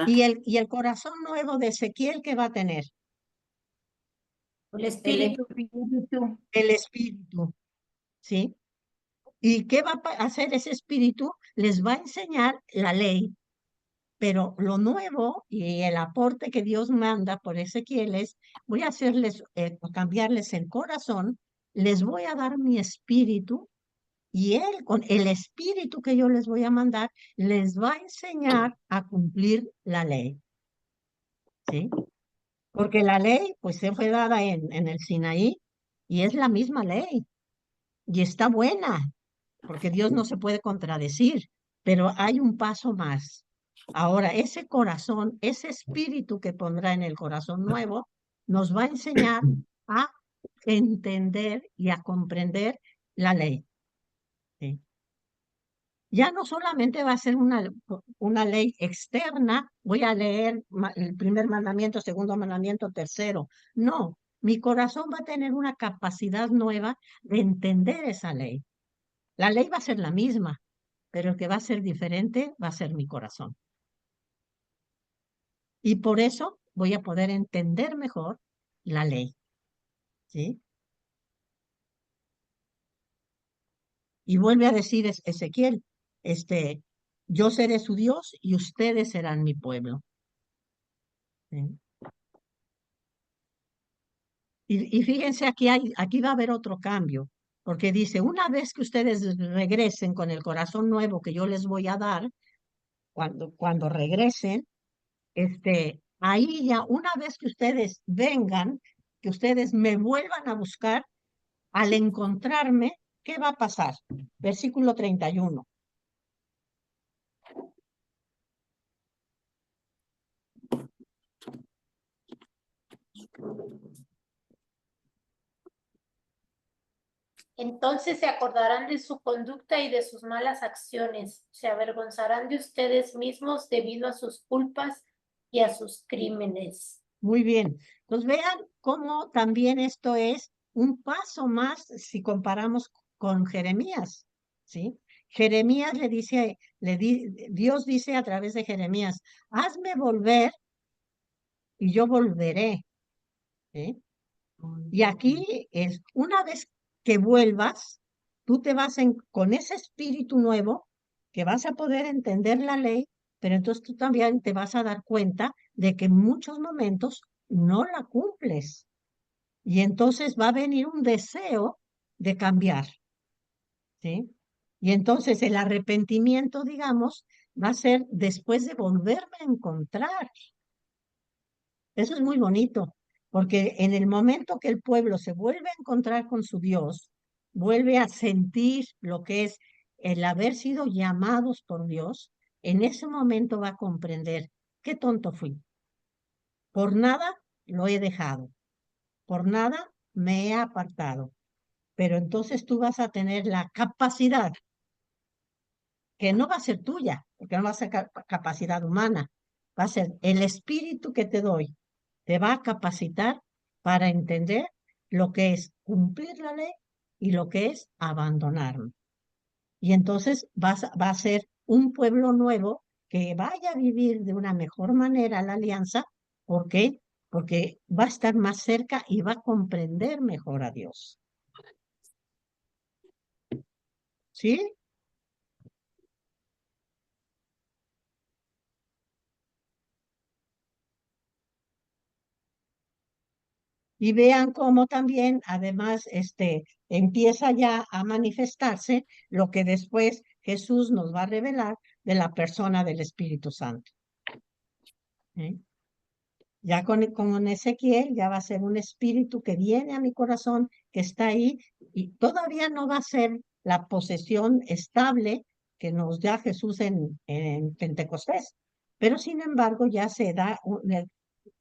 ¿Y el corazón nuevo de Ezequiel qué va a tener? El El espíritu. espíritu. El espíritu, ¿sí? ¿Y qué va a hacer ese espíritu? Les va a enseñar la ley, pero lo nuevo y el aporte que Dios manda por Ezequiel es, voy a hacerles, cambiarles el corazón, les voy a dar mi espíritu y él, con el espíritu que yo les voy a mandar, les va a enseñar a cumplir la ley, ¿sí? Porque la ley, pues, se fue dada en el Sinaí y es la misma ley y está buena, porque Dios no se puede contradecir, pero hay un paso más. Ahora, ese corazón, ese espíritu que pondrá en el corazón nuevo, nos va a enseñar a entender y a comprender la ley, ¿sí? Ya no solamente va a ser una ley externa, voy a leer el primer mandamiento, segundo mandamiento, tercero. No, mi corazón va a tener una capacidad nueva de entender esa ley. La ley va a ser la misma, pero el que va a ser diferente va a ser mi corazón. Y por eso voy a poder entender mejor la ley, ¿sí? Y vuelve a decir Ezequiel, yo seré su Dios y ustedes serán mi pueblo, ¿sí? Y fíjense, aquí va a haber otro cambio, porque dice, una vez que ustedes regresen con el corazón nuevo que yo les voy a dar, cuando regresen, ahí ya, una vez que ustedes vengan, que ustedes me vuelvan a buscar, al encontrarme, ¿qué va a pasar? Versículo 31. Entonces se acordarán de su conducta y de sus malas acciones. Se avergonzarán de ustedes mismos debido a sus culpas y a sus crímenes. Muy bien. Entonces vean cómo también esto es un paso más si comparamos con Jeremías, ¿sí? Jeremías Dios dice a través de Jeremías, hazme volver y yo volveré, ¿sí? Y aquí es, una vez que vuelvas, tú te vas con ese espíritu nuevo, que vas a poder entender la ley, pero entonces tú también te vas a dar cuenta de que en muchos momentos no la cumples. Y entonces va a venir un deseo de cambiar, ¿sí? Y entonces el arrepentimiento, digamos, va a ser después de volverme a encontrar. Eso es muy bonito, porque en el momento que el pueblo se vuelve a encontrar con su Dios, vuelve a sentir lo que es el haber sido llamados por Dios, en ese momento va a comprender qué tonto fui. Por nada lo he dejado, por nada me he apartado, pero entonces tú vas a tener la capacidad, que no va a ser tuya, porque no va a ser capacidad humana, va a ser el espíritu que te doy, te va a capacitar para entender lo que es cumplir la ley y lo que es abandonarlo. Y entonces va a ser un pueblo nuevo que vaya a vivir de una mejor manera la alianza, ¿Por qué? Porque va a estar más cerca y va a comprender mejor a Dios. ¿Sí? Y vean cómo también, además, empieza ya a manifestarse lo que después Jesús nos va a revelar de la persona del Espíritu Santo. ¿Sí? Ya con Ezequiel ya va a ser un espíritu que viene a mi corazón, que está ahí, y todavía no va a ser la posesión estable que nos da Jesús en Pentecostés. Pero sin embargo ya se da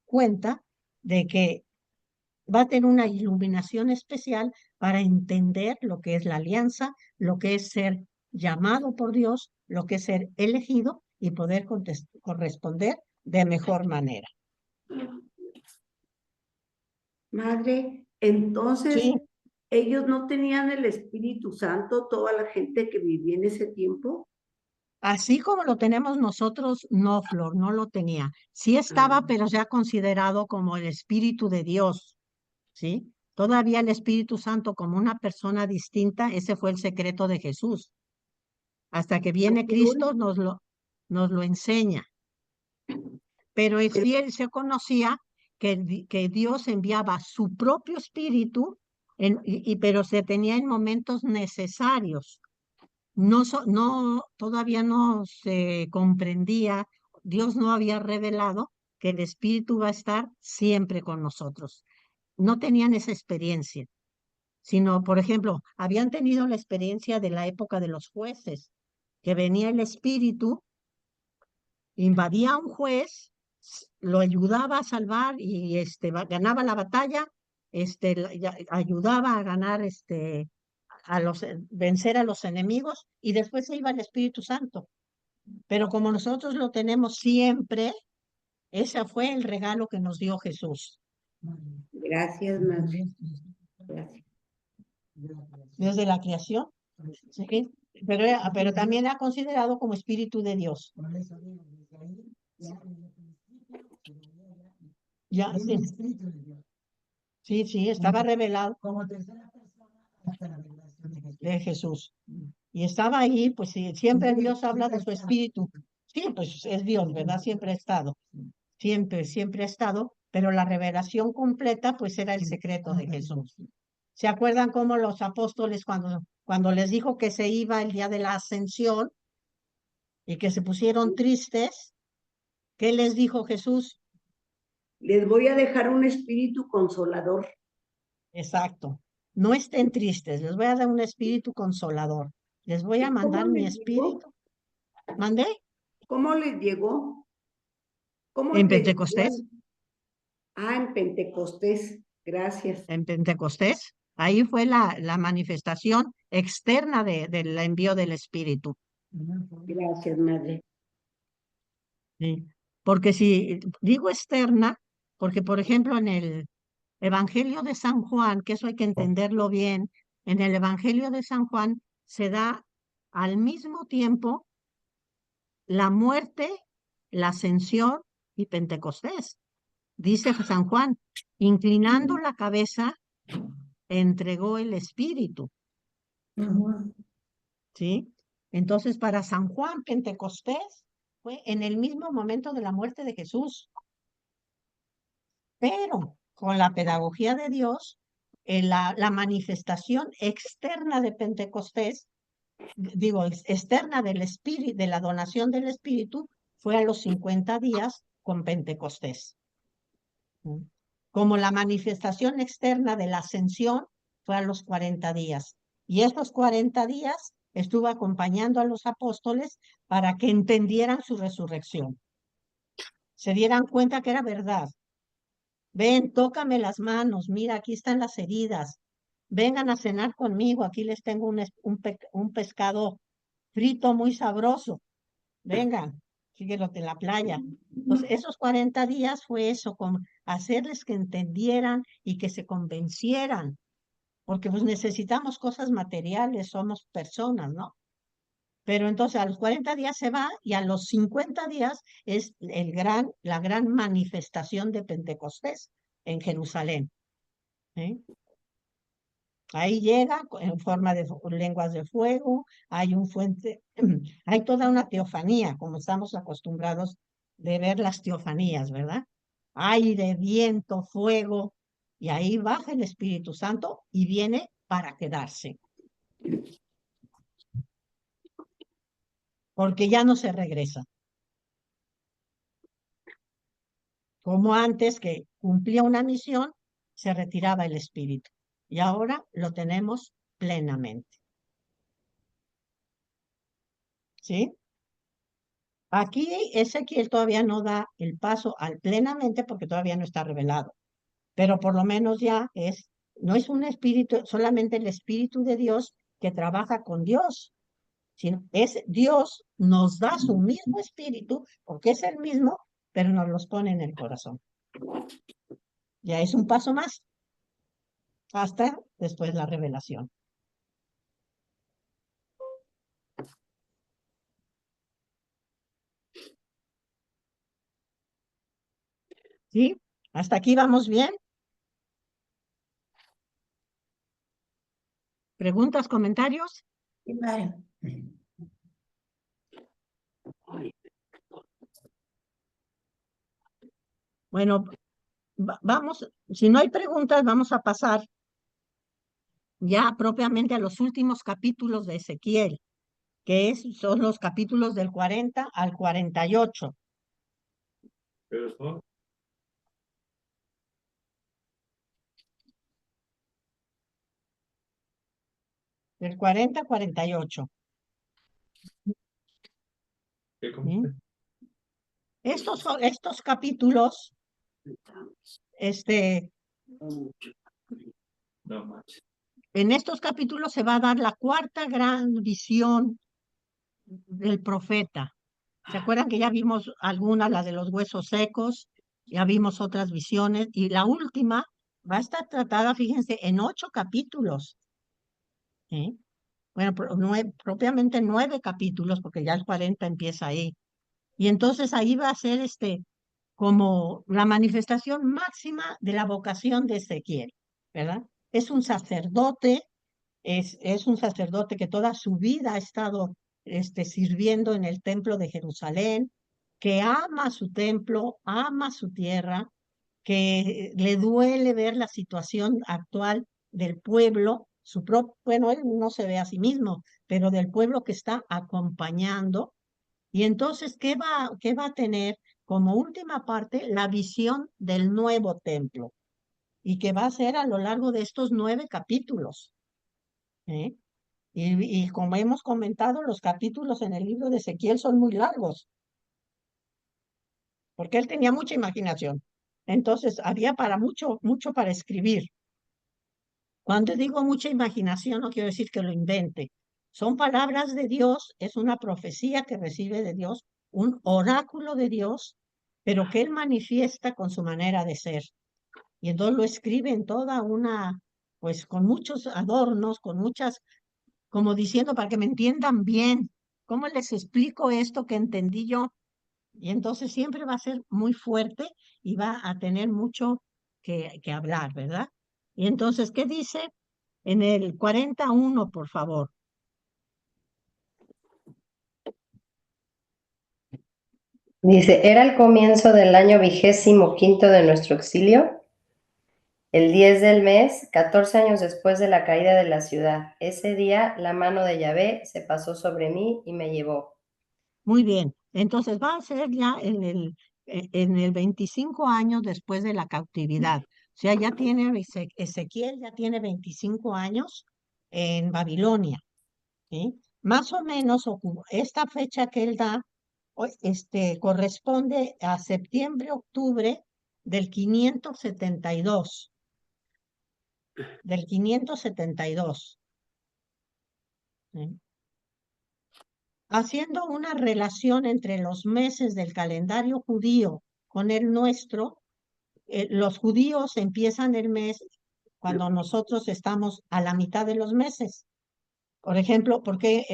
cuenta de que va a tener una iluminación especial para entender lo que es la alianza, lo que es ser llamado por Dios, lo que es ser elegido y poder corresponder de mejor manera. Madre, entonces, Sí, ¿ellos no tenían el Espíritu Santo, toda la gente que vivía en ese tiempo? así como lo tenemos nosotros, no, Flor, no lo tenía. Sí estaba, pero ya considerado como el Espíritu de Dios, ¿sí? Todavía el Espíritu Santo como una persona distinta, ese fue el secreto de Jesús. Hasta que viene Cristo nos lo enseña. Pero él se conocía que Dios enviaba su propio Espíritu, pero se tenía en momentos necesarios. Todavía no se comprendía, Dios no había revelado que el Espíritu va a estar siempre con nosotros. No tenían esa experiencia, sino, por ejemplo, habían tenido la experiencia de la época de los jueces, que venía el Espíritu, invadía a un juez, lo ayudaba a salvar y ganaba la batalla, ayudaba a ganar vencer a los enemigos y después se iba el Espíritu Santo. Pero como nosotros lo tenemos siempre, ese fue el regalo que nos dio Jesús. Gracias, madre. Gracias. Dios de la creación. ¿Sí? Pero también ha considerado como Espíritu de Dios. Ya, sí. Sí, estaba revelado de Jesús. Y estaba ahí, pues siempre Dios habla de su Espíritu. Sí, pues es Dios, ¿verdad? Siempre ha estado. Siempre ha estado, pero la revelación completa, pues era el secreto de Jesús. ¿Se acuerdan cómo los apóstoles cuando les dijo que se iba el día de la ascensión y que se pusieron tristes? ¿Qué les dijo Jesús? Les voy a dejar un espíritu consolador. Exacto. No estén tristes, les voy a dar un espíritu consolador. Les voy a mandar mi espíritu. ¿Mandé? ¿Cómo les llegó? ¿Cómo En les Pentecostés. llegó? Ah, en Pentecostés. Gracias. En Pentecostés. Ahí fue la manifestación externa del envío del Espíritu. Gracias, madre. Sí. Porque si digo externa, porque por ejemplo en el Evangelio de San Juan, que eso hay que entenderlo bien, en el Evangelio de San Juan se da al mismo tiempo la muerte, la ascensión y Pentecostés. Dice San Juan, inclinando la cabeza, entregó el Espíritu. ¿Sí? Entonces, para San Juan, Pentecostés fue en el mismo momento de la muerte de Jesús. Pero con la pedagogía de Dios, la manifestación externa de Pentecostés, digo, externa del Espíritu, de la donación del Espíritu, fue a los 50 días con Pentecostés. Como la manifestación externa de la ascensión fue a los 40 días. Y estos 40 días estuvo acompañando a los apóstoles para que entendieran su resurrección. Se dieran cuenta que era verdad. Ven, tócame las manos, mira, aquí están las heridas. Vengan a cenar conmigo, aquí les tengo un pescado frito muy sabroso. Vengan, síguelo en la playa. Entonces, esos 40 días fue eso, como hacerles que entendieran y que se convencieran, porque pues necesitamos cosas materiales, somos personas, ¿no? Pero entonces a los 40 días se va y a los 50 días es la gran manifestación de Pentecostés en Jerusalén. ¿Eh? Ahí llega en forma de lenguas de fuego, hay un fuente, hay toda una teofanía, como estamos acostumbrados de ver las teofanías, ¿verdad? Aire, viento, fuego, y ahí baja el Espíritu Santo y viene para quedarse. Porque ya no se regresa. Como antes que cumplía una misión, se retiraba el Espíritu. Y ahora lo tenemos plenamente. ¿Sí? Aquí Ezequiel todavía no da el paso al plenamente porque todavía no está revelado, pero por lo menos ya no es un espíritu, solamente el Espíritu de Dios que trabaja con Dios, sino es Dios nos da su mismo espíritu, porque es el mismo, pero nos los pone en el corazón. Ya es un paso más, hasta después la revelación. ¿Sí? ¿Hasta aquí vamos bien? ¿Preguntas, comentarios? Sí, madre. Bueno, vamos, si no hay preguntas, vamos a pasar ya propiamente a los últimos capítulos de Ezequiel, que son los capítulos del 40 al 48. ¿Pero son? Del 40 al 48. ¿Qué comiste? Estos capítulos, No manches. en estos capítulos se va a dar la cuarta gran visión del profeta. ¿Se acuerdan que ya vimos algunas, la de los huesos secos? Ya vimos otras visiones y la última va a estar tratada, fíjense, en 8 capítulos. ¿Eh? Bueno, propiamente 9 capítulos, porque ya el 40 empieza ahí. Y entonces ahí va a ser como la manifestación máxima de la vocación de Ezequiel, ¿verdad? Es un sacerdote, es un sacerdote que toda su vida ha estado sirviendo en el templo de Jerusalén, que ama su templo, ama su tierra, que le duele ver la situación actual del pueblo, bueno, él no se ve a sí mismo, pero del pueblo que está acompañando. Y entonces, qué va a tener como última parte? La visión del nuevo templo, y que va a ser a lo largo de estos 9 capítulos. ¿Eh? Y como hemos comentado, los capítulos en el libro de Ezequiel son muy largos, porque él tenía mucha imaginación. Entonces, había mucho para escribir. Cuando digo mucha imaginación, no quiero decir que lo invente. Son palabras de Dios, es una profecía que recibe de Dios, un oráculo de Dios, pero que él manifiesta con su manera de ser. Y entonces lo escribe en toda pues con muchos adornos, con muchas, como diciendo para que me entiendan bien, ¿cómo les explico esto que entendí yo? Y entonces siempre va a ser muy fuerte y va a tener mucho que hablar, ¿verdad? Y entonces, ¿qué dice? En el 41, por favor. Dice, era el comienzo del año 25º de nuestro exilio, el 10 del mes, 14 años después de la caída de la ciudad. Ese día la mano de Yahvé se pasó sobre mí y me llevó. Muy bien. Entonces va a ser ya en el 25 años después de la cautividad. O sea, ya tiene Ezequiel, ya tiene 25 años en Babilonia. ¿Sí? Más o menos esta fecha que él da corresponde a septiembre-octubre del 572. Del 572. ¿Sí? Haciendo una relación entre los meses del calendario judío con el nuestro, los judíos empiezan el mes cuando nosotros estamos a la mitad de los meses. Por ejemplo, porque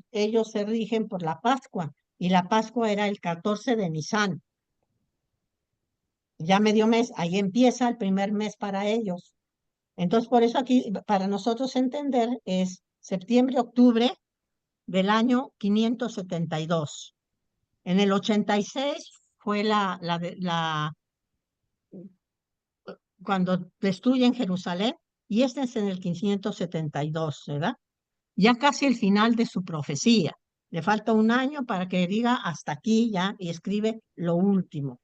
ellos se rigen por la Pascua, y la Pascua era el 14 de Nisan. Ya medio mes, ahí empieza el primer mes para ellos. Entonces, por eso aquí, para nosotros entender, es septiembre-octubre del año 572. En el 86 fue cuando destruyen Jerusalén, y este es en el 572, ¿verdad? Ya casi el final de su profecía. Le falta un año para que diga hasta aquí ya y escribe lo último.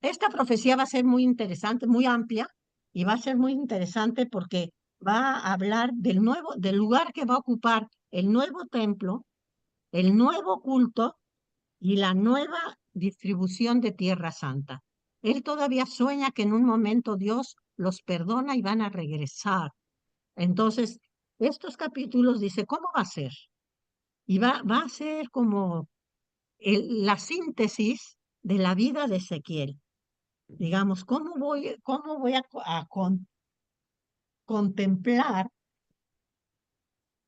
Esta profecía va a ser muy interesante, muy amplia, y va a ser muy interesante porque va a hablar del lugar que va a ocupar el nuevo templo, el nuevo culto y la nueva distribución de Tierra Santa. Él todavía sueña que en un momento Dios los perdona y van a regresar. Entonces, estos capítulos dice, ¿cómo va a ser? Y va a ser como la síntesis de la vida de Ezequiel. Digamos, ¿cómo voy a contemplar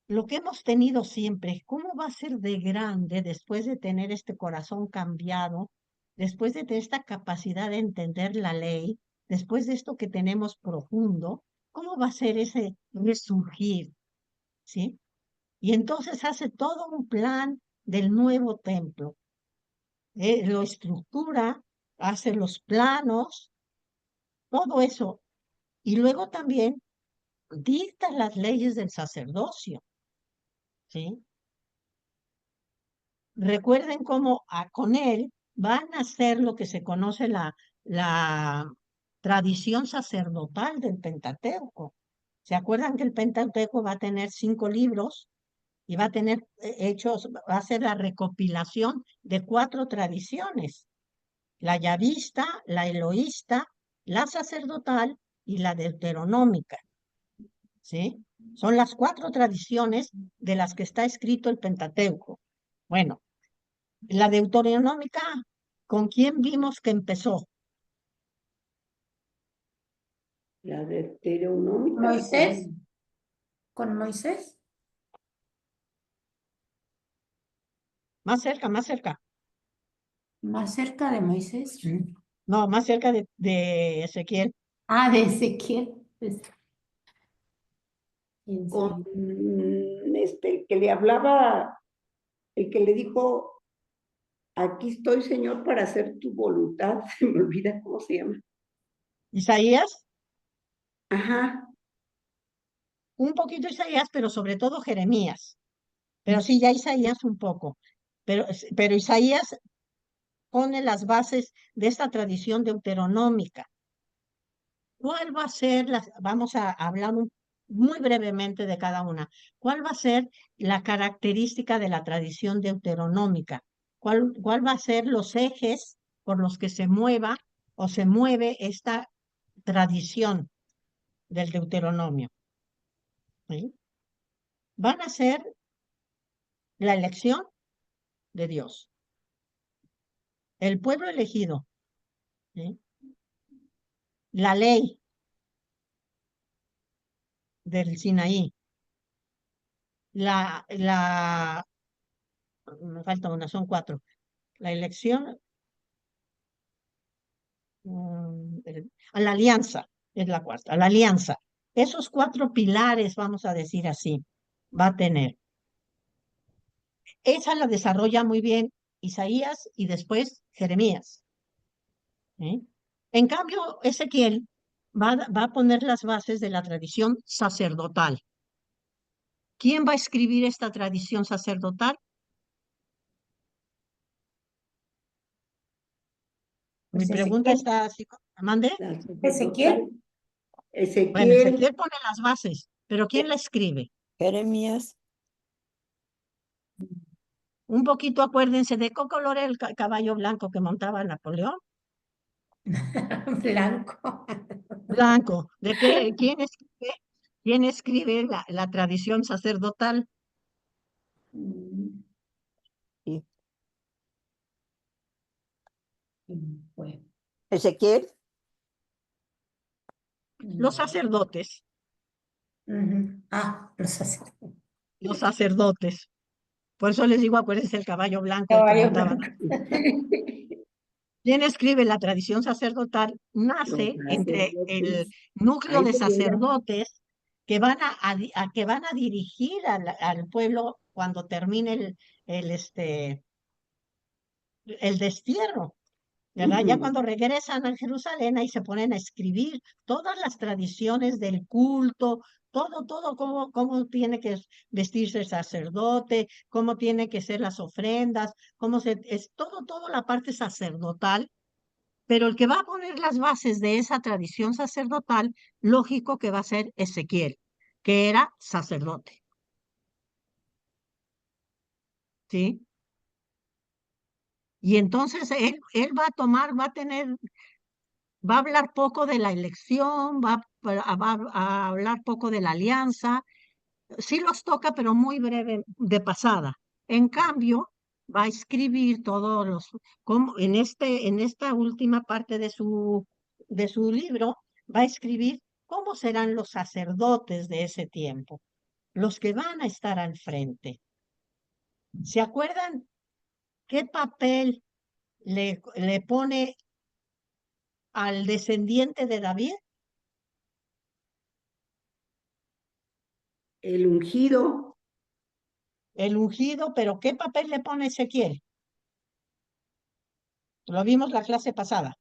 lo que hemos tenido siempre? ¿Cómo va a ser de grande después de tener este corazón cambiado, después de tener esta capacidad de entender la ley, después de esto que tenemos profundo? ¿Cómo va a ser ese resurgir? ¿Sí? Y entonces hace todo un plan del nuevo templo. Lo estructura, hace los planos, todo eso. Y luego también dicta las leyes del sacerdocio. ¿Sí? Recuerden cómo con él van a hacer lo que se conoce la tradición sacerdotal del Pentateuco. ¿Se acuerdan que el Pentateuco va a tener 5 libros? Y va a tener va a ser la recopilación de 4 tradiciones: la yavista, la eloísta, la sacerdotal y la deuteronómica. ¿Sí? Son las 4 tradiciones de las que está escrito el Pentateuco. Bueno, la deuteronómica, ¿con quién vimos que empezó? La deuteronómica. Moisés. ¿Con Moisés? Más cerca, más cerca. ¿Más cerca de Moisés? No, más cerca de Ezequiel. Ah, de Ezequiel. Pues, Con el que le hablaba, el que le dijo, aquí estoy, Señor, para hacer tu voluntad. Se me olvida cómo se llama. Isaías. Ajá. Un poquito Isaías, pero sobre todo Jeremías. Pero sí, ya Isaías un poco. Pero Isaías pone las bases de esta tradición deuteronómica. ¿Cuál va a ser vamos a hablar muy brevemente de cada una? ¿Cuál va a ser la característica de la tradición deuteronómica? ¿Cuál va a ser los ejes por los que se mueva o se mueve esta tradición del Deuteronomio? ¿Sí? Van a ser la elección de Dios, el pueblo elegido, ¿sí? La ley del Sinaí, me falta una, son 4. La elección, la alianza es la 4ª, la alianza. Esos 4 pilares, vamos a decir así, va a tener. Esa la desarrolla muy bien Isaías y después Jeremías. ¿Sí? En cambio, Ezequiel va a poner las bases de la tradición sacerdotal. ¿Quién va a escribir esta tradición sacerdotal? Mi pregunta está así. ¿Mande? Ezequiel. Bueno, Ezequiel pone las bases, pero ¿quién la escribe? Jeremías. Un poquito acuérdense de qué color era el caballo blanco que montaba Napoleón. Blanco. Blanco. ¿Quién escribe la tradición sacerdotal? Sí. Bueno. Ezequiel. Los sacerdotes. Ah, los sacerdotes. los sacerdotes. Por eso les digo, acuérdense el caballo blanco que Caballo montaban. blanco. ¿Quién escribe la tradición sacerdotal? Los Nace entre el sacerdotes. núcleo Ahí de te voy a- sacerdotes que van que van a dirigir al pueblo cuando termine el destierro, ¿verdad? Ya Ujú. cuando regresan a Jerusalén, ahí se ponen a escribir todas las tradiciones del culto, todo, cómo tiene que vestirse el sacerdote, cómo tiene que ser las ofrendas, es todo la parte sacerdotal, pero el que va a poner las bases de esa tradición sacerdotal, lógico que va a ser Ezequiel, que era sacerdote, ¿sí? Y entonces él va a hablar poco de la elección, va a hablar poco de la alianza, sí los toca, pero muy breve, de pasada. En cambio, va a escribir todos como en esta última parte de su libro, va a escribir cómo serán los sacerdotes de ese tiempo, los que van a estar al frente. ¿Se acuerdan qué papel le pone al descendiente de David? El ungido. El ungido, pero ¿qué papel le pone Ezequiel? Lo vimos la clase pasada.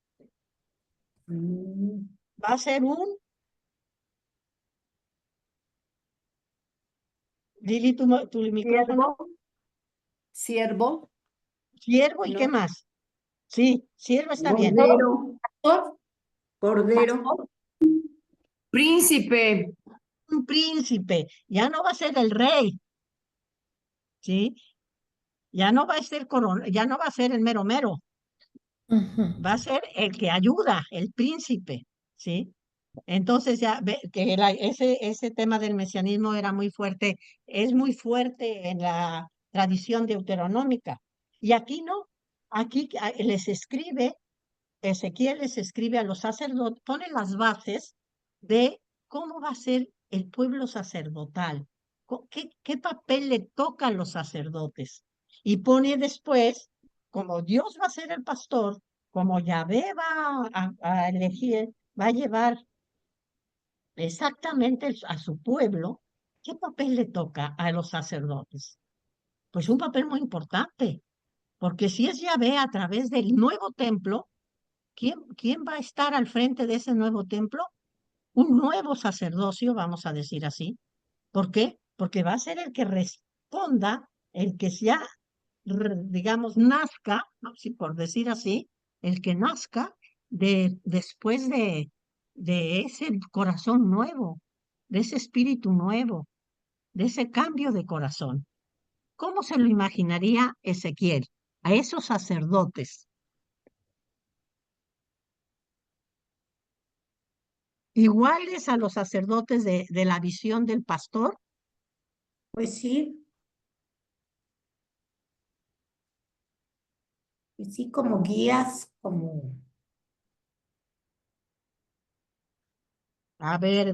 Va a ser un, Lili, tu micrófono, Siervo, siervo, siervo, ¿y qué ¿no? más? Sí, siervo está bien. Cordero. Pastor, Cordero. pastor, Príncipe. Un príncipe, ya no va a ser el rey, ¿sí? Ya no va a ser ya no va a ser el mero mero, va a ser el que ayuda, el príncipe, ¿sí? Entonces ya ve que ese tema del mesianismo era muy fuerte, es muy fuerte en la tradición deuteronómica. Y aquí no, aquí les escribe, Ezequiel les escribe a los sacerdotes, pone las bases de cómo va a ser el pueblo sacerdotal, qué papel le toca a los sacerdotes. Y pone después, como Dios va a ser el pastor, como Yahvé va a elegir, va a llevar exactamente a su pueblo, ¿qué papel le toca a los sacerdotes? Pues un papel muy importante, porque si es Yahvé a través del nuevo templo, ¿quién va a estar al frente de ese nuevo templo? Un nuevo sacerdocio, vamos a decir así. ¿Por qué? Porque va a ser el que responda, el que ya, digamos, nazca, ¿no? Sí, por decir así, el que nazca después de ese corazón nuevo, de ese espíritu nuevo, de ese cambio de corazón. ¿Cómo se lo imaginaría Ezequiel a esos sacerdotes? Iguales a los sacerdotes de la visión del pastor. pues sí, como guías, como A ver,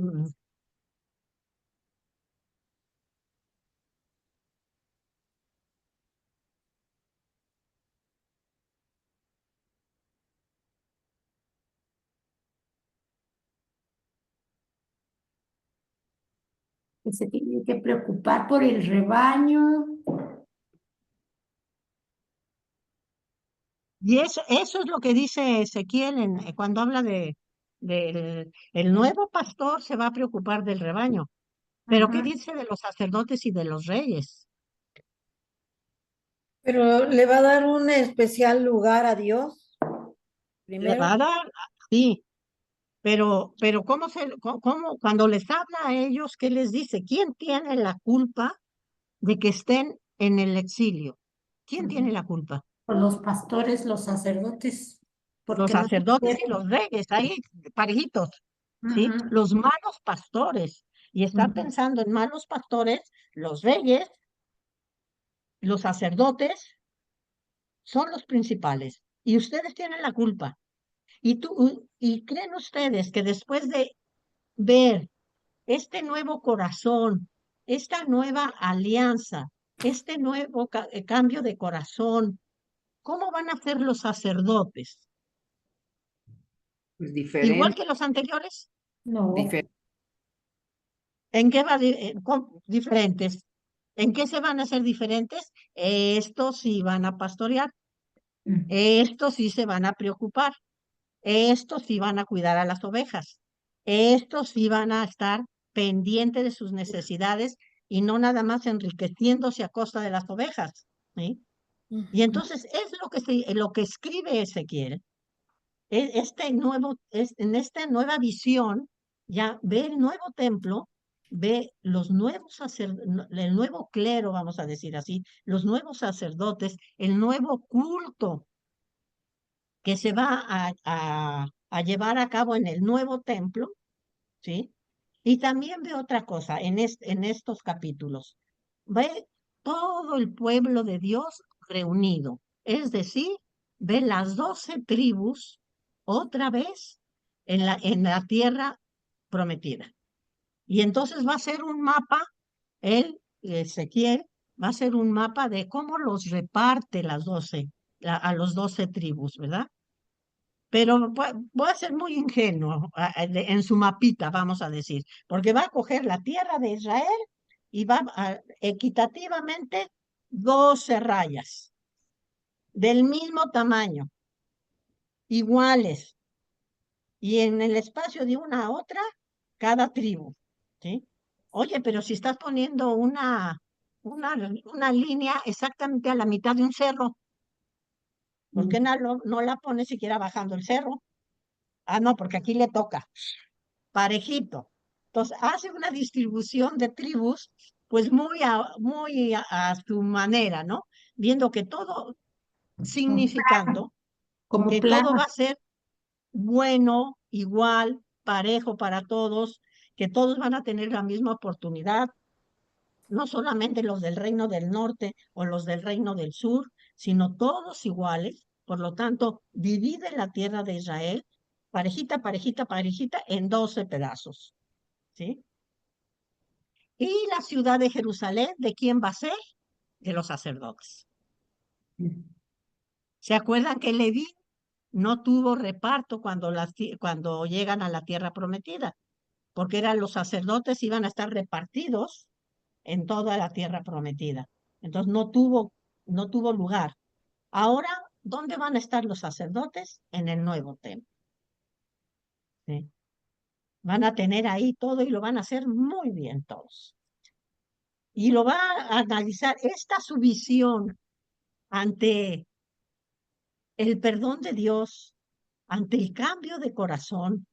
que se tienen que preocupar por el rebaño. y eso es lo que dice Ezequiel cuando habla del el nuevo pastor se va a preocupar del rebaño. Pero ¿qué Ajá. dice de los sacerdotes y de los reyes? Pero le va a dar un especial lugar a Dios Le va primero. a dar, sí, pero cuando les habla a ellos, ¿qué les dice? ¿Quién tiene la culpa de que estén en el exilio? ¿Quién tiene la culpa? Por los pastores, los sacerdotes, Los porque no se sacerdotes y quieren. los reyes, ahí parejitos, ¿sí? Ajá, Los malos pastores. Y está ajá. pensando en malos pastores, los reyes, los sacerdotes son los principales. Y ustedes tienen la culpa. Y creen ustedes que después de ver este nuevo corazón esta nueva alianza, este nuevo cambio de corazón, ¿cómo van a ser los sacerdotes? Pues ¿Igual diferente, que los anteriores? No. ¿En qué va diferentes? ¿En qué se van a hacer diferentes? Estos sí van a pastorear, estos sí se van a preocupar, estos sí van a cuidar a las ovejas, estos sí van a estar pendientes de sus necesidades y no nada más enriqueciéndose a costa de las ovejas, ¿sí? Y entonces es lo que escribe Ezequiel. En esta nueva visión, ya ve el nuevo templo, ve los nuevos el nuevo clero, vamos a decir así, los nuevos sacerdotes, el nuevo culto que se va a llevar a cabo en el nuevo templo, ¿sí? Y también ve otra cosa en estos capítulos. Ve todo el pueblo de Dios reunido, es decir, ve las 12 tribus otra vez en la tierra prometida. Y entonces va a ser un mapa, Ezequiel, va a ser un mapa de cómo los reparte a los 12 tribus, ¿verdad? Pero voy a ser muy ingenuo en su mapita, vamos a decir, porque va a coger la tierra de Israel y va equitativamente 12 rayas del mismo tamaño, iguales, y en el espacio de una a otra, cada tribu, ¿sí? Oye, pero si estás poniendo una línea exactamente a la mitad de un cerro, ¿por qué no la pones siquiera bajando el cerro? Ah, no, porque aquí le toca. Parejito. Entonces, hace una distribución de tribus, pues muy a su manera, ¿no? Viendo que todo, significando Como que todo va a ser bueno, igual, parejo para todos, que todos van a tener la misma oportunidad, no solamente los del reino del norte o los del reino del sur, sino todos iguales. Por lo tanto, divide la tierra de Israel, parejita, parejita, parejita, en 12 pedazos. ¿Sí? Y la ciudad de Jerusalén, ¿de quién va a ser? De los sacerdotes. ¿Se acuerdan que Leví no tuvo reparto cuando llegan a la tierra prometida? Porque eran los sacerdotes, iban a estar repartidos en toda la tierra prometida. Entonces no tuvo lugar. Ahora, ¿dónde van a estar los sacerdotes? En el nuevo templo. ¿Sí? Van a tener ahí todo y lo van a hacer muy bien todos. Y lo va a analizar esta su visión ante el perdón de Dios, ante el cambio de corazón,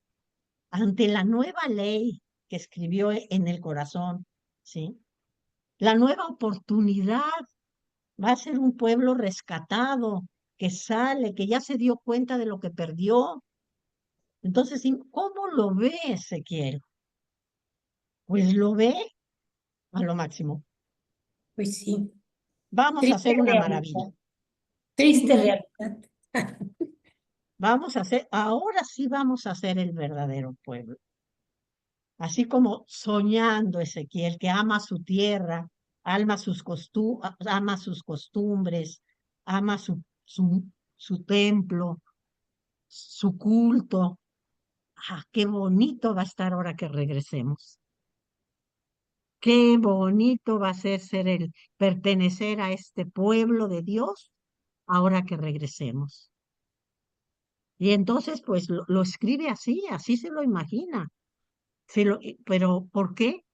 ante la nueva ley que escribió en el corazón, ¿sí? La nueva oportunidad va a ser un pueblo rescatado, que sale, que ya se dio cuenta de lo que perdió. Entonces, ¿cómo lo ve Ezequiel? Pues lo ve a lo máximo. Pues sí. Vamos a Triste hacer una realidad. maravilla. Triste realidad. Ahora sí vamos a ser el verdadero pueblo. Así como soñando Ezequiel, que ama su tierra, ama sus costumbres, ama su templo, su culto. Ah, qué bonito va a estar ahora que regresemos. Qué bonito va a ser el pertenecer a este pueblo de Dios ahora que regresemos. Y entonces, pues lo escribe así se lo imagina. Pero ¿por qué?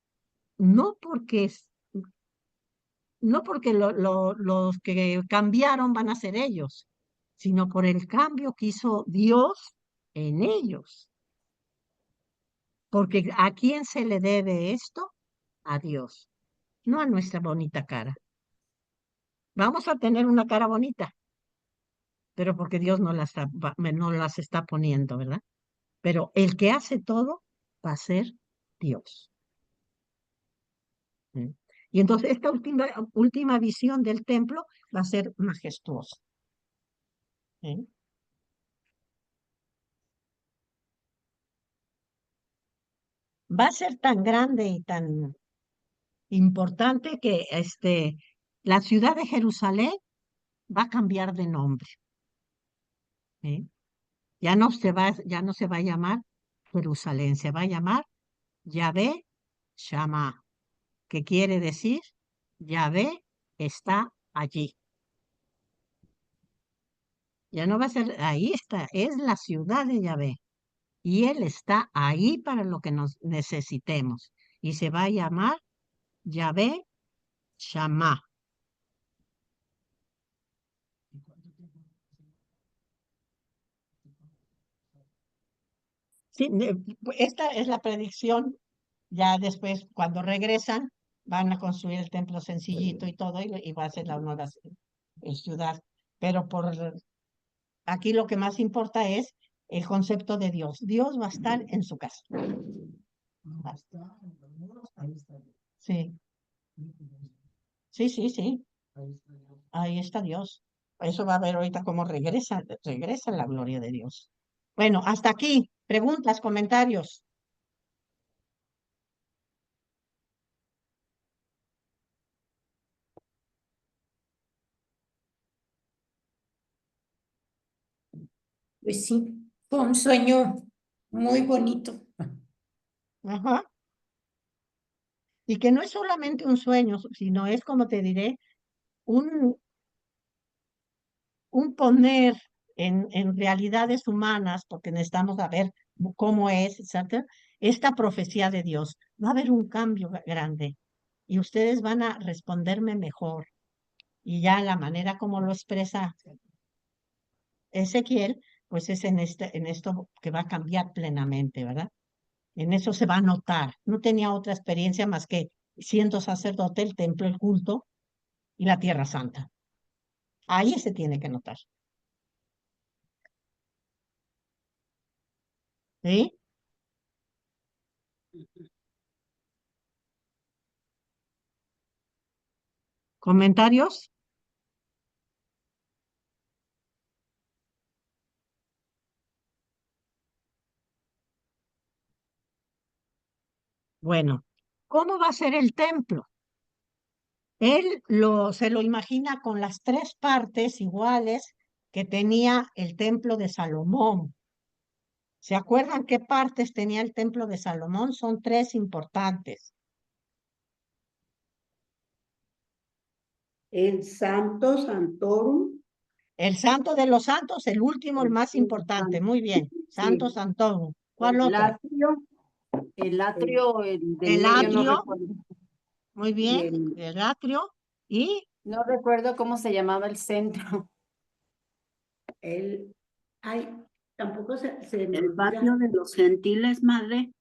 No porque, no porque los que cambiaron van a ser ellos, sino por el cambio que hizo Dios en ellos. Porque ¿a quién se le debe esto? A Dios, no a nuestra bonita cara. Vamos a tener una cara bonita, pero porque Dios no las está poniendo, ¿verdad? Pero el que hace todo va a ser Dios. ¿Mm? Y entonces esta última visión del templo va a ser majestuosa. ¿Sí? Va a ser tan grande importante que la ciudad de Jerusalén va a cambiar de nombre. ¿Sí? Ya no se va a llamar Jerusalén, se va a llamar Yahvé Shammah, que quiere decir Yahvé está allí. Ya no va a ser, ahí está, es la ciudad de Yahvé. Y Él está ahí para lo que nos necesitemos. Y se va a llamar Yahvé Shammah. Sí, esta es la predicción. Ya después, cuando regresan, van a construir el templo sencillito y todo, y va a ser la nueva ciudad. Pero aquí lo que más importa es el concepto de Dios. Dios va a estar en su casa. Sí. Sí, sí, sí. Ahí está Dios. Eso va a ver ahorita cómo regresa la gloria de Dios. Bueno, hasta aquí. Preguntas, comentarios. Pues sí, fue un sueño muy bonito. Ajá. Y que no es solamente un sueño, sino es, como te diré, un poner en realidades humanas, porque necesitamos saber cómo es, etcétera, esta profecía de Dios. Va a haber un cambio grande y ustedes van a responderme mejor. Y ya la manera como lo expresa Ezequiel, pues es en esto que va a cambiar plenamente, ¿verdad? En eso se va a notar. No tenía otra experiencia más que siendo sacerdote, el templo, el culto y la tierra santa. Ahí se tiene que notar. ¿Sí? ¿Comentarios? Bueno, ¿cómo va a ser el templo? Él se lo imagina con las tres partes iguales que tenía el templo de Salomón. ¿Se acuerdan qué partes tenía el templo de Salomón? Son tres importantes. El Santo Santorum. El Santo de los Santos, el último, el más importante. Muy bien. Santo Sí. Santorum. ¿Cuál El otro? atrio. El atrio, el del El medio, no atrio. recuerdo. Muy Y bien. El atrio. Y No recuerdo cómo se llamaba el centro. ay, tampoco se me El olvida. patio de los gentiles, madre.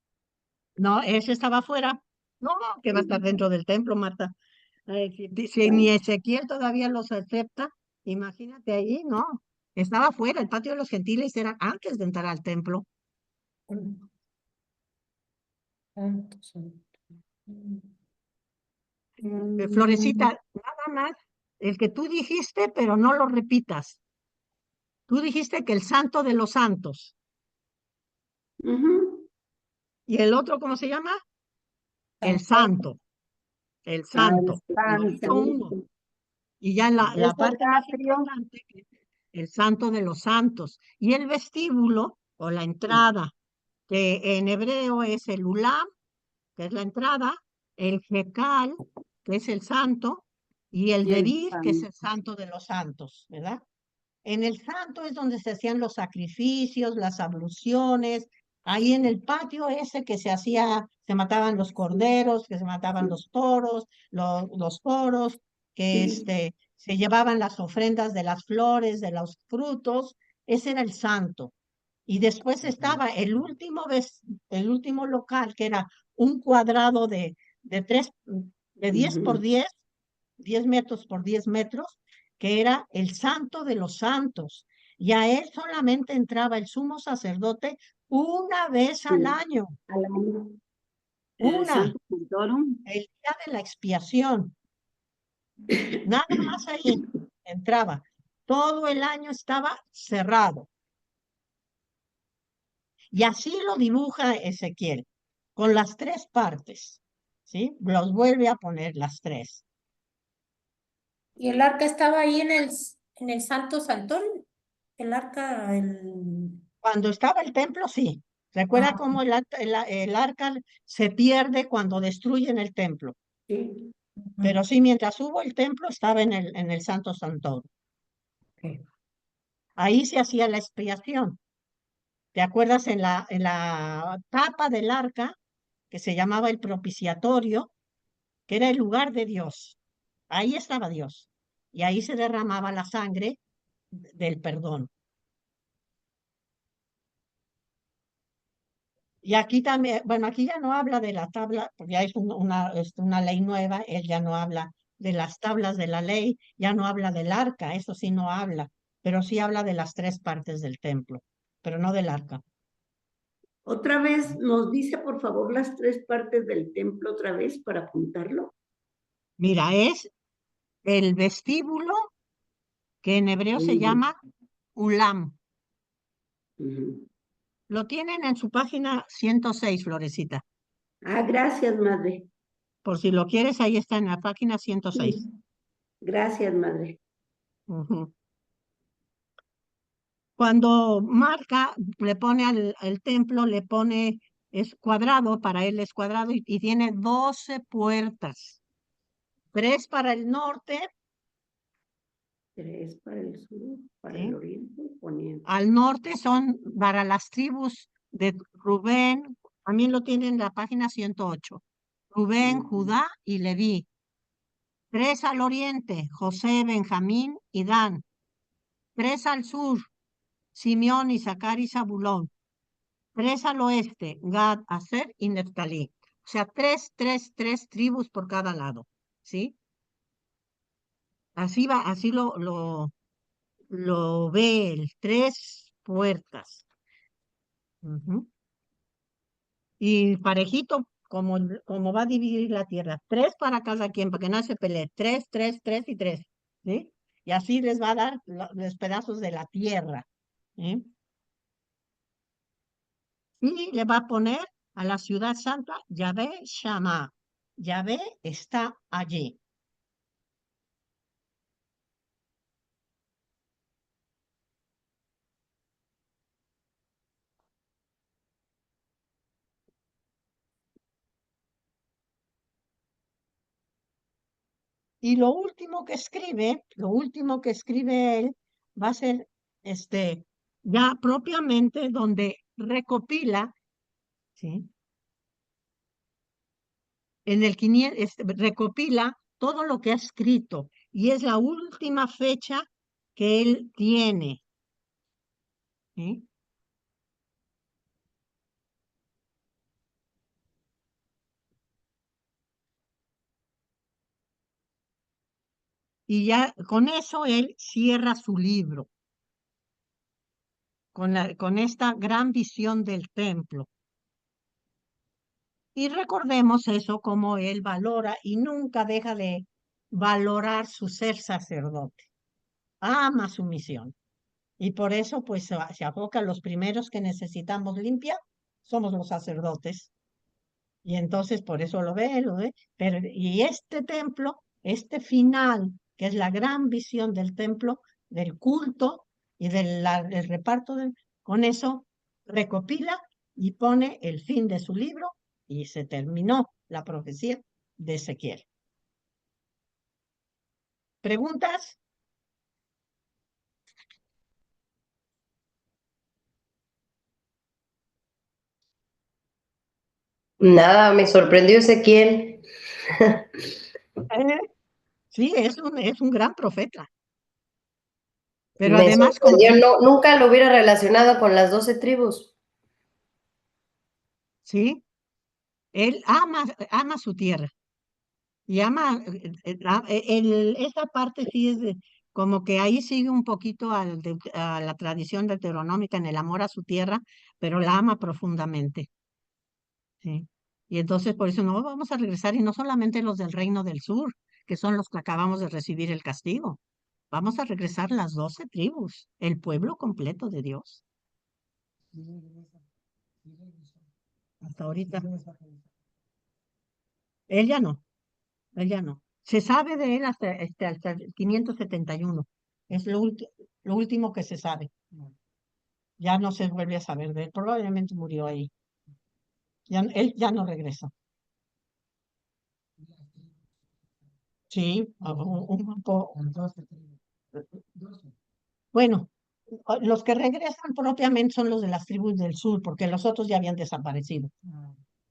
no, ese estaba afuera. No, que va a estar dentro del templo, Marta. Si ni Ezequiel todavía los acepta, imagínate ahí, no. Estaba afuera, el patio de los gentiles era antes de entrar al templo. Florecita, nada más, el que tú dijiste, pero no lo repitas. Tú dijiste que el santo de los santos. Ujú. ¿Y el otro cómo se llama? El santo. El Ah, santo. el No hizo uno. santo. Y ya la Es el parte más atrio. importante, que es el santo de los santos. Y el vestíbulo o la entrada, que en hebreo es el ulam, que es la entrada, el Jekal, que es el santo, y el Y el Debir, que es el santo de los santos, ¿verdad? En el santo es donde se hacían los sacrificios, las abluciones, ahí en el patio ese que se mataban los corderos, que se mataban los toros, los toros, que Sí. se llevaban las ofrendas de las flores, de los frutos, ese era el santo. Y después estaba el último local, que era un cuadrado de 10 por Ujú. 10 metros por 10 metros, que era el santo de los santos. Y a él solamente entraba el sumo sacerdote una vez al Sí. año, Al año. El una, Santo Santorum. el día de la expiación. Nada más ahí entraba. Todo el año estaba cerrado. Y así lo dibuja Ezequiel, con las tres partes. ¿sí? Los vuelve a poner las 3. ¿Y el arca estaba ahí en el Santo Santón? El arca, Cuando estaba el templo, sí. Recuerda Ah. cómo el arca se pierde cuando destruyen el templo. Sí. Pero sí, mientras hubo el templo, estaba en el Santo Santón. Ahí se hacía la expiación. ¿Te acuerdas en la tapa del arca, que se llamaba el propiciatorio, que era el lugar de Dios? Ahí estaba Dios. Y ahí se derramaba la sangre del perdón. Y aquí también, bueno, aquí ya no habla de la tabla, porque ya es una ley nueva, él ya no habla de las tablas de la ley, ya no habla del arca, eso sí no habla, pero sí habla de las 3 partes del templo, pero no del arca. Otra vez, nos dice por favor las 3 partes del templo otra vez para apuntarlo. Mira, es el vestíbulo, que en hebreo se llama Ulam. Lo tienen en su página 106, Florecita. Ah, gracias, madre. Por si lo quieres, ahí está en la página 106. Gracias, madre. Cuando marca, le pone al templo, le pone, es cuadrado, para él es cuadrado, y tiene 12 puertas. 3 para el norte. 3 para el sur, para ¿sí? el oriente, poniente. Al norte son para las tribus de Rubén, también lo tiene en la página 108. Rubén, Judá y Leví. 3 al oriente, José, Benjamín y Dan. 3 al sur, Simeón, Isaacar y Zabulón. 3 al oeste, Gad, Aser y Neftalí. O sea, 3 tribus por cada lado, ¿sí? Así va, así lo ve él, 3 puertas. Y parejito, como va a dividir la tierra, 3 para cada quien, para que no se pelee, 3 y 3, ¿sí? Y así les va a dar los pedazos de la tierra, ¿sí? Y le va a poner a la ciudad santa Yahvé Shammah. Yahvé está allí. Y lo último que escribe él, va a ser ya propiamente donde recopila, ¿sí? En el 500, recopila todo lo que ha escrito, y es la última fecha que él tiene, ¿sí? Y ya con eso él cierra su libro, con esta gran visión del templo. Y recordemos eso, como él valora y nunca deja de valorar su ser sacerdote. Ama su misión. Y por eso, pues, se aboca a los primeros que necesitamos limpiar, somos los sacerdotes. Y entonces, por eso lo ve. Pero, y este templo, este final, que es la gran visión del templo, del culto y del reparto, con eso recopila y pone el fin de su libro, y se terminó la profecía de Ezequiel. ¿Preguntas? Nada, me sorprendió Ezequiel. Sí, es un gran profeta. Pero Me además, sorprendió, nunca lo hubiera relacionado con las 12 tribus. sí, él ama su tierra. Y ama, esa parte sí es como que ahí sigue un poquito a la tradición deuteronómica en el amor a su tierra, pero la ama profundamente. ¿Sí? Y entonces por eso no vamos a regresar, y no solamente los del reino del sur, que son los que acabamos de recibir el castigo. Vamos a regresar las 12 tribus, el pueblo completo de Dios. Hasta ahorita. Él ya no, él ya no. Se sabe de él hasta el 571. Es lo último que se sabe. Ya no se vuelve a saber de él. Probablemente murió ahí. Él ya no regresó. Sí, un grupo. Bueno, los que regresan propiamente son los de las tribus del sur, porque los otros ya habían desaparecido.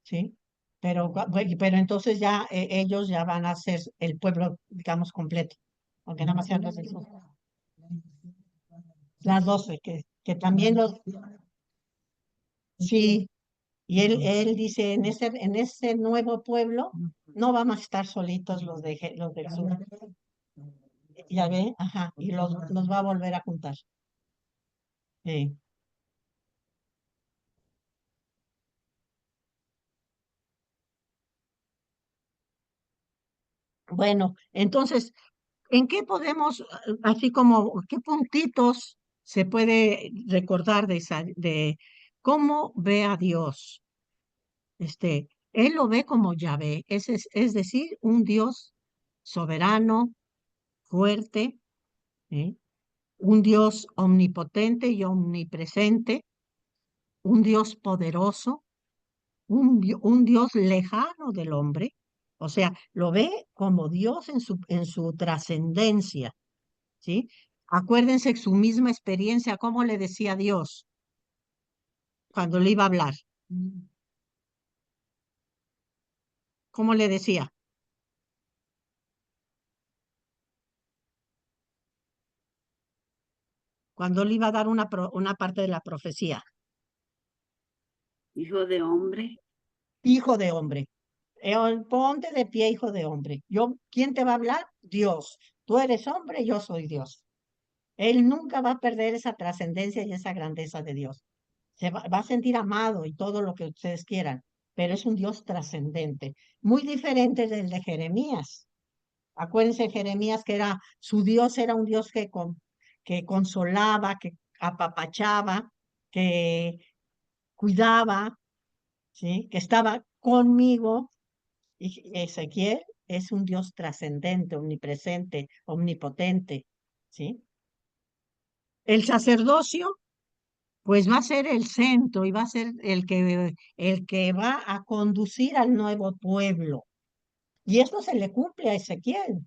¿Sí? Pero entonces ya ellos ya van a ser el pueblo, digamos, completo, aunque nada más sean los del sur. Las 12, que también los... Sí, y él dice, en ese nuevo pueblo no vamos a estar solitos los del sur. Ya ve, ajá, y los va a volver a juntar. Sí. Bueno, entonces, ¿en qué podemos, así como, qué puntitos se puede recordar de cómo ve a Dios? Él lo ve como Yahvé, es decir, un Dios soberano, fuerte, ¿eh? Un Dios omnipotente y omnipresente, un Dios poderoso, un Dios lejano del hombre. O sea, lo ve como Dios en su trascendencia, ¿sí? Acuérdense su misma experiencia, cómo le decía Dios cuando le iba a hablar. ¿Cómo le decía? Cuando le iba a dar una parte de la profecía. Hijo de hombre. Hijo de hombre. Ponte de pie, hijo de hombre. ¿Quién te va a hablar? Dios. Tú eres hombre, yo soy Dios. Él nunca va a perder esa trascendencia y esa grandeza de Dios. Va a sentir amado y todo lo que ustedes quieran, pero es un Dios trascendente, muy diferente del de Jeremías. Acuérdense, Jeremías, que su Dios era un Dios que consolaba, que apapachaba, que cuidaba, ¿sí? Que estaba conmigo. Y Ezequiel es un Dios trascendente, omnipresente, omnipotente, ¿sí? El sacerdocio, pues va a ser el centro y va a ser el que va a conducir al nuevo pueblo. Y esto se le cumple a Ezequiel,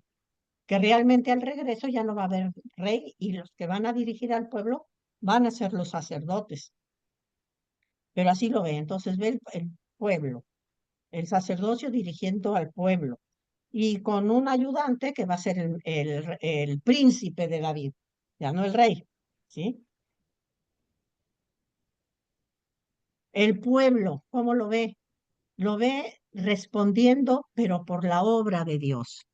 que realmente al regreso ya no va a haber rey y los que van a dirigir al pueblo van a ser los sacerdotes. Pero así lo ve, entonces ve el pueblo, el sacerdocio dirigiendo al pueblo y con un ayudante que va a ser el príncipe de David, ya no el rey, ¿sí? El pueblo, ¿cómo lo ve? Lo ve respondiendo, pero por la obra de Dios.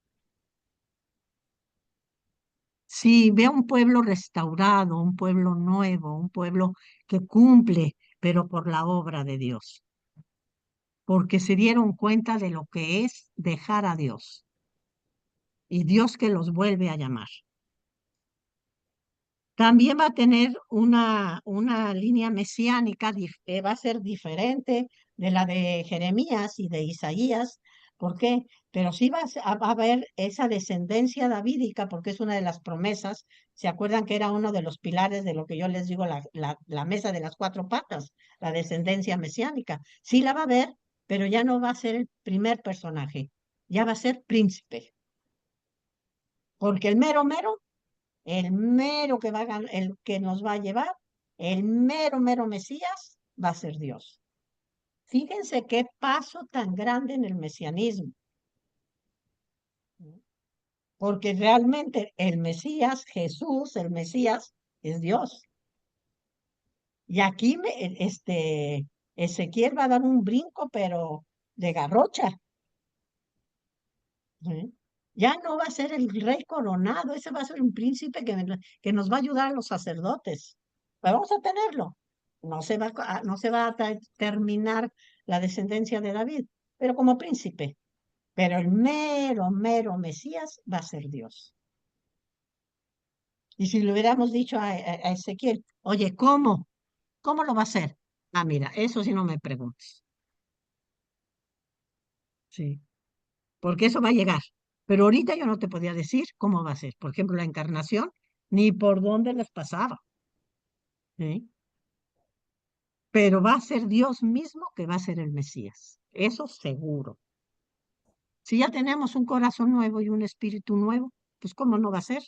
Sí, ve a un pueblo restaurado, un pueblo nuevo, un pueblo que cumple, pero por la obra de Dios, porque se dieron cuenta de lo que es dejar a Dios y Dios que los vuelve a llamar. También va a tener una línea mesiánica, va a ser diferente de la de Jeremías y de Isaías. ¿Por qué? Pero sí va a haber esa descendencia davídica, porque es una de las promesas. ¿Se acuerdan que era uno de los pilares de lo que yo les digo, la mesa de las cuatro patas, la descendencia mesiánica? Sí la va a ver, pero ya no va a ser el primer personaje, ya va a ser príncipe. Porque el mero que el que nos va a llevar, el mero Mesías, va a ser Dios. Fíjense qué paso tan grande en el mesianismo. Porque realmente el Mesías, Jesús, el Mesías, es Dios. Y aquí Ezequiel va a dar un brinco, pero de garrocha. ¿Sí? Ya no va a ser el rey coronado, ese va a ser un príncipe que nos va a ayudar a los sacerdotes. Pues vamos a tenerlo. No se va a terminar la descendencia de David, pero como príncipe. Pero el mero Mesías va a ser Dios. Y si le hubiéramos dicho a Ezequiel, oye, ¿cómo? ¿Cómo lo va a hacer? Ah, mira, eso sí no me preguntes. Sí. porque eso va a llegar. Pero ahorita yo no te podía decir cómo va a ser. Por ejemplo, la encarnación, ni por dónde les pasaba. ¿Sí? Pero va a ser Dios mismo que va a ser el Mesías. Eso seguro. Si ya tenemos un corazón nuevo y un espíritu nuevo, pues ¿cómo no va a ser?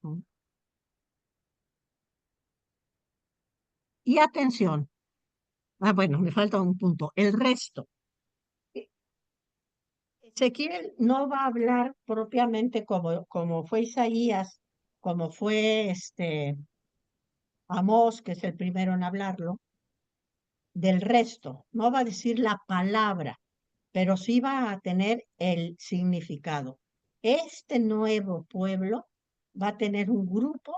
¿Mm? Y atención. Bueno, me falta un punto. El resto. Ezequiel no va a hablar propiamente como fue Isaías, como fue Amós, que es el primero en hablarlo, del resto. No va a decir la palabra, pero sí va a tener el significado. Este nuevo pueblo va a tener un grupo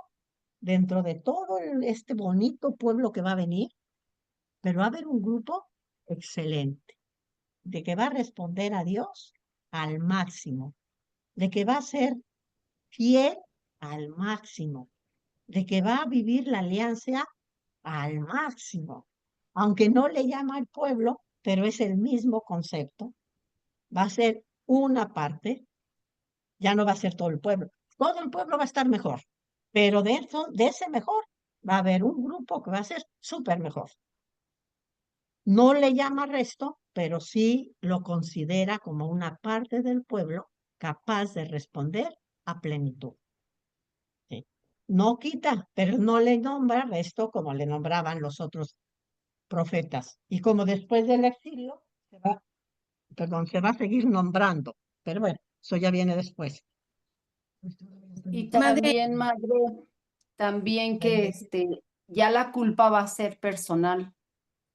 dentro de todo este bonito pueblo que va a venir, pero va a haber un grupo excelente, de que va a responder a Dios al máximo, de que va a ser fiel al máximo, de que va a vivir la alianza al máximo, aunque no le llama al pueblo, pero es el mismo concepto, va a ser una parte, ya no va a ser todo el pueblo va a estar mejor, pero de ese mejor va a haber un grupo que va a ser súper mejor. No le llama resto, pero sí lo considera como una parte del pueblo capaz de responder a plenitud. ¿Sí? No quita, pero no le nombra resto como le nombraban los otros profetas. Y como después del exilio, se va a seguir nombrando. Pero bueno, eso ya viene después. Y Madre, también, madre, también que ya la culpa va a ser personal,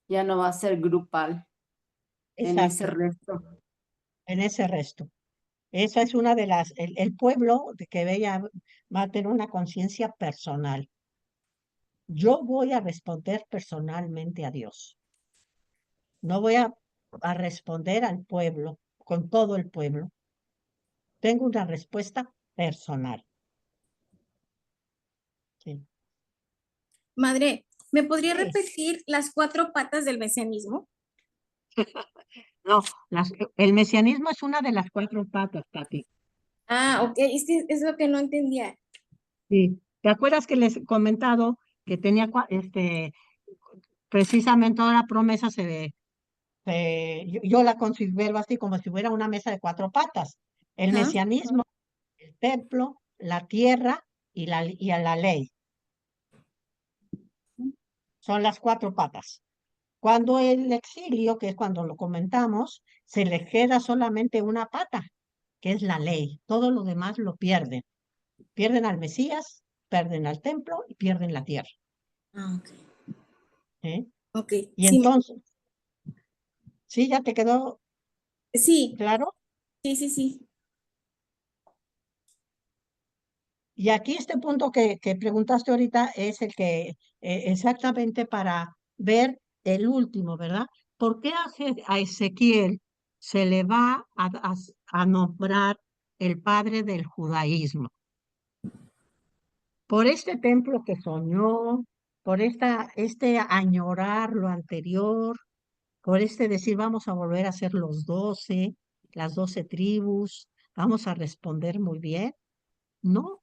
ya no va a ser grupal en ese Exacto, resto. en ese resto. Esa es una de el pueblo de que va a tener una conciencia personal. Yo voy a responder personalmente a Dios. No voy a responder al pueblo, con todo el pueblo. Tengo una respuesta personal. Sí. madre, ¿me podría Sí. repetir las 4 patas del mesianismo? No, el mesianismo es una de las 4 patas, Tati. Ah, ok, es que es lo que no entendía. Sí. ¿Te acuerdas que les he comentado que tenía precisamente toda la promesa yo la considero así como si fuera una mesa de 4 patas? El Ajá. mesianismo, el templo, la tierra y a la ley. Son las 4 patas. Cuando el exilio, que es cuando lo comentamos, se le queda solamente una pata, que es la ley. Todo lo demás lo pierden. Pierden al Mesías, pierden al templo y pierden la tierra. Ah, ok. ¿Eh? Ok, Y sí, entonces, ¿sí ya te quedó sí, claro? sí. Y aquí este punto que preguntaste ahorita es el que exactamente para ver el último, ¿verdad? ¿Por qué a Ezequiel se le va a nombrar el padre del judaísmo? Por este templo que soñó, por este añorar lo anterior, por este decir vamos a volver a ser las 12 tribus, vamos a responder muy bien. No,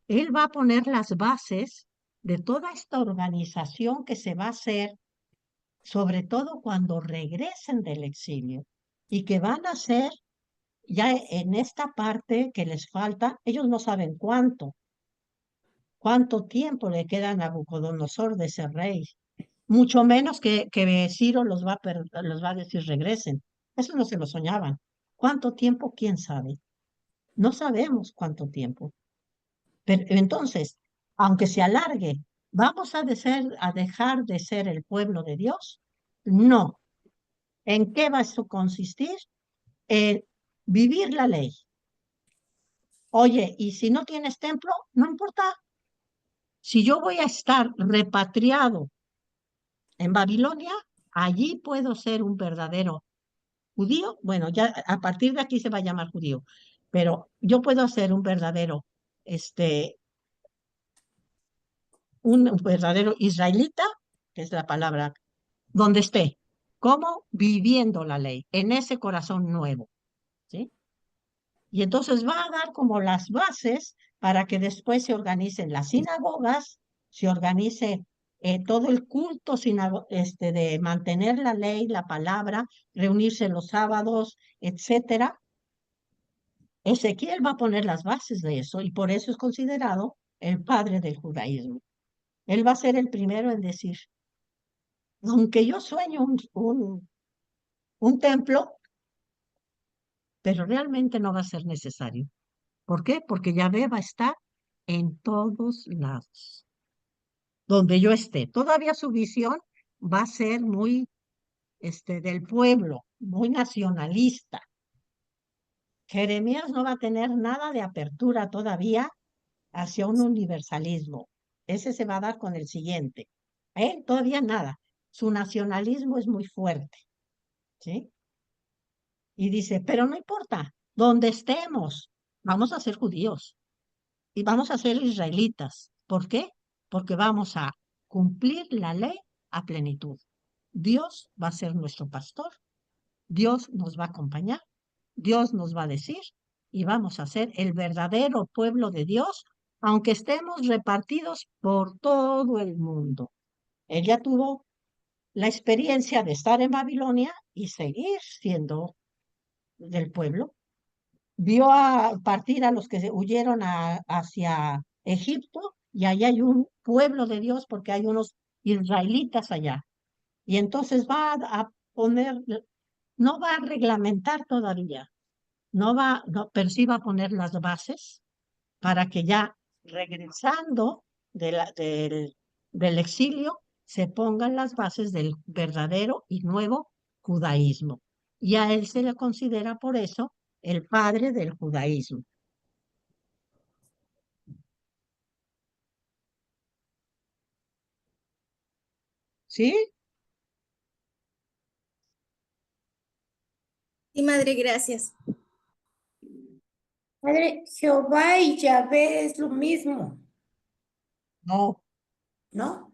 él va a poner las bases de toda esta organización que se va a hacer, sobre todo cuando regresen del exilio, y que van a ser ya en esta parte que les falta, ellos no saben cuánto tiempo le queda a Nabucodonosor de ese rey, mucho menos que Ciro los va a decir regresen. Eso no se lo soñaban. ¿Cuánto tiempo? ¿Quién sabe? No sabemos cuánto tiempo. Pero entonces, aunque se alargue, ¿vamos a dejar de ser el pueblo de Dios? No. ¿En qué va a consistir? En vivir la ley. Oye, y si no tienes templo, no importa. Si yo voy a estar repatriado en Babilonia, allí puedo ser un verdadero judío. Bueno, ya a partir de aquí se va a llamar judío, pero yo puedo ser este, un verdadero israelita, que es la palabra, donde esté, ¿Cómo? Viviendo la ley, en ese corazón nuevo, ¿sí? Y entonces va a dar como las bases para que después se organicen las sinagogas, se organice todo el culto de mantener la ley, la palabra, reunirse los sábados, etcétera. Ezequiel va a poner las bases de eso y por eso es considerado el padre del judaísmo. Él va a ser el primero en decir, aunque yo sueño un templo, pero realmente no va a ser necesario. ¿Por qué? Porque Yahvé va a estar en todos lados, donde yo esté. Todavía su visión va a ser muy del pueblo, muy nacionalista. Jeremías no va a tener nada de apertura todavía hacia un universalismo. Ese se va a dar con el siguiente. Todavía nada. Su nacionalismo es muy fuerte, ¿sí? Y dice, pero no importa, donde estemos, vamos a ser judíos y vamos a ser israelitas. ¿Por qué? Porque vamos a cumplir la ley a plenitud. Dios va a ser nuestro pastor, Dios nos va a acompañar, Dios nos va a decir y vamos a ser el verdadero pueblo de Dios, aunque estemos repartidos por todo el mundo. Él ya tuvo la experiencia de estar en Babilonia y seguir siendo del pueblo. Vio a partir a los que huyeron hacia Egipto y allá hay un pueblo de Dios porque hay unos israelitas allá. Y entonces va a poner, no va a reglamentar todavía, pero sí va a poner las bases para que ya regresando del exilio se pongan las bases del verdadero y nuevo judaísmo. Y a él se le considera por eso el padre del judaísmo. ¿Sí? Sí, madre, gracias. Padre, Jehová y Yahvé es lo mismo, No. ¿no?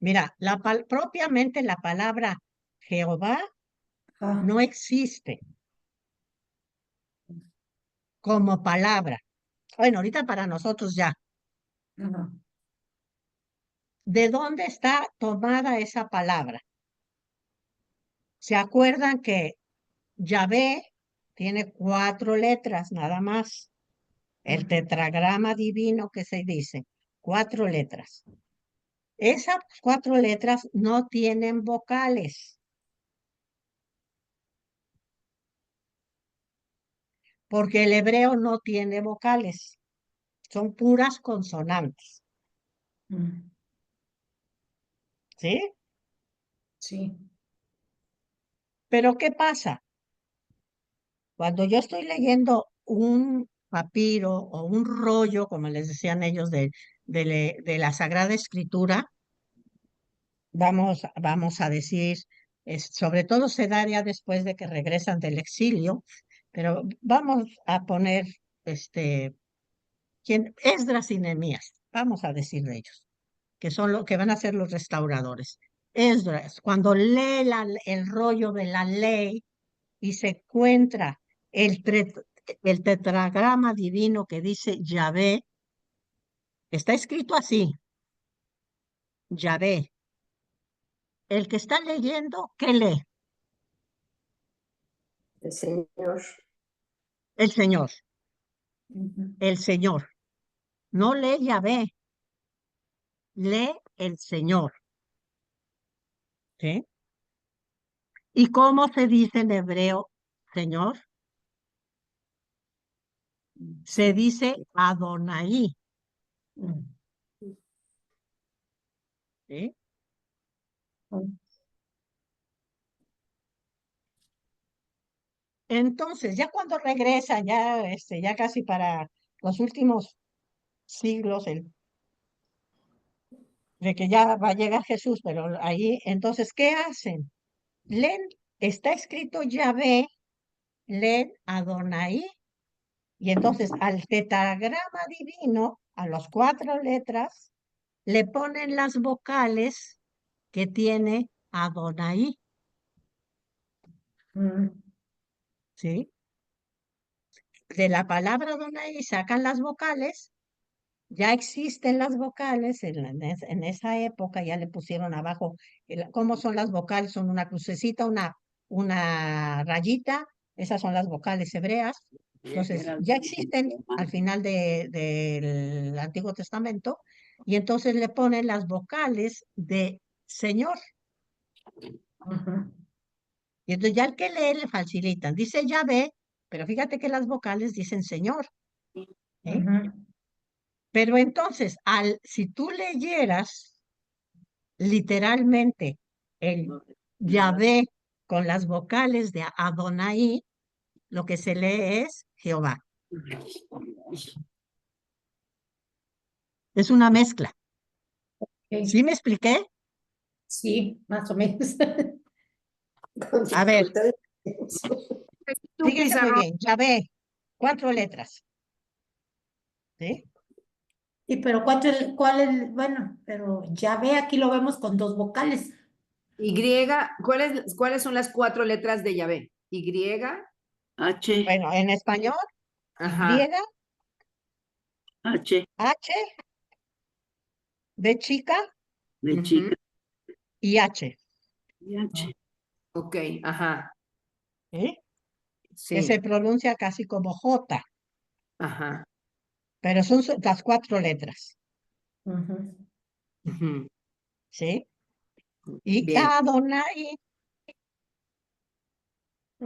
Mira, propiamente la palabra Jehová no existe como palabra. Bueno, ahorita para nosotros ya. Ajá. ¿De dónde está tomada esa palabra? ¿Se acuerdan que Yahvé tiene 4 letras nada más? El tetragrama divino que se dice, 4 letras. Esas 4 letras no tienen vocales. Porque el hebreo no tiene vocales. Son puras consonantes. ¿Sí? Sí. Pero ¿qué pasa? Cuando yo estoy leyendo un papiro o un rollo, como les decían ellos, de la Sagrada Escritura, vamos a decir, sobre todo se daría después de que regresan del exilio, pero vamos a poner Esdras y Nehemías, vamos a decir de ellos, que son lo que van a ser los restauradores. Esdras, cuando lee el rollo de la ley y se encuentra el tetragrama divino que dice Yahvé, está escrito así, Yahvé. El que está leyendo, ¿qué lee? El Señor. El Señor. El Señor. No lee Yahvé, lee el Señor. ¿Sí? ¿Y cómo se dice en hebreo Señor? Se dice Adonai. ¿Sí? Entonces, ya cuando regresan, ya casi para los últimos siglos, de que ya va a llegar Jesús, pero ahí, entonces, ¿qué hacen? Leen, está escrito Yahvé, leen Adonai, y entonces al tetragrama divino, a las 4 letras, le ponen las vocales que tiene Adonai, ¿sí? De la palabra Adonai sacan las vocales, ya existen las vocales, en esa época ya le pusieron abajo, ¿cómo son las vocales? Son una crucecita, una rayita, esas son las vocales hebreas. Entonces, ya existen al final del Antiguo Testamento, y entonces le ponen las vocales de Señor. Y entonces ya el que lee le facilitan. Dice Yahvé, pero fíjate que las vocales dicen Señor. ¿Sí? Pero entonces, si tú leyeras literalmente el Yahvé con las vocales de Adonai, lo que se lee es Jehová. Es una mezcla. ¿Sí me expliqué? Sí, más o menos. A ver, Tú, fíjense muy Pizarro, bien. Yahvé, 4 letras. ¿Sí? Y pero bueno, pero ya ve, aquí lo vemos con 2 vocales. Y, ¿cuáles son las 4 letras de Yahvé? Y, H, Bueno, en español, ajá, Y, H, H, de chica de chica, y H. y H. ok, ajá, ¿Sí? sí, Que se pronuncia casi como J, ajá, pero son las 4 letras. ujú, ¿Sí? Y bien, Adonai,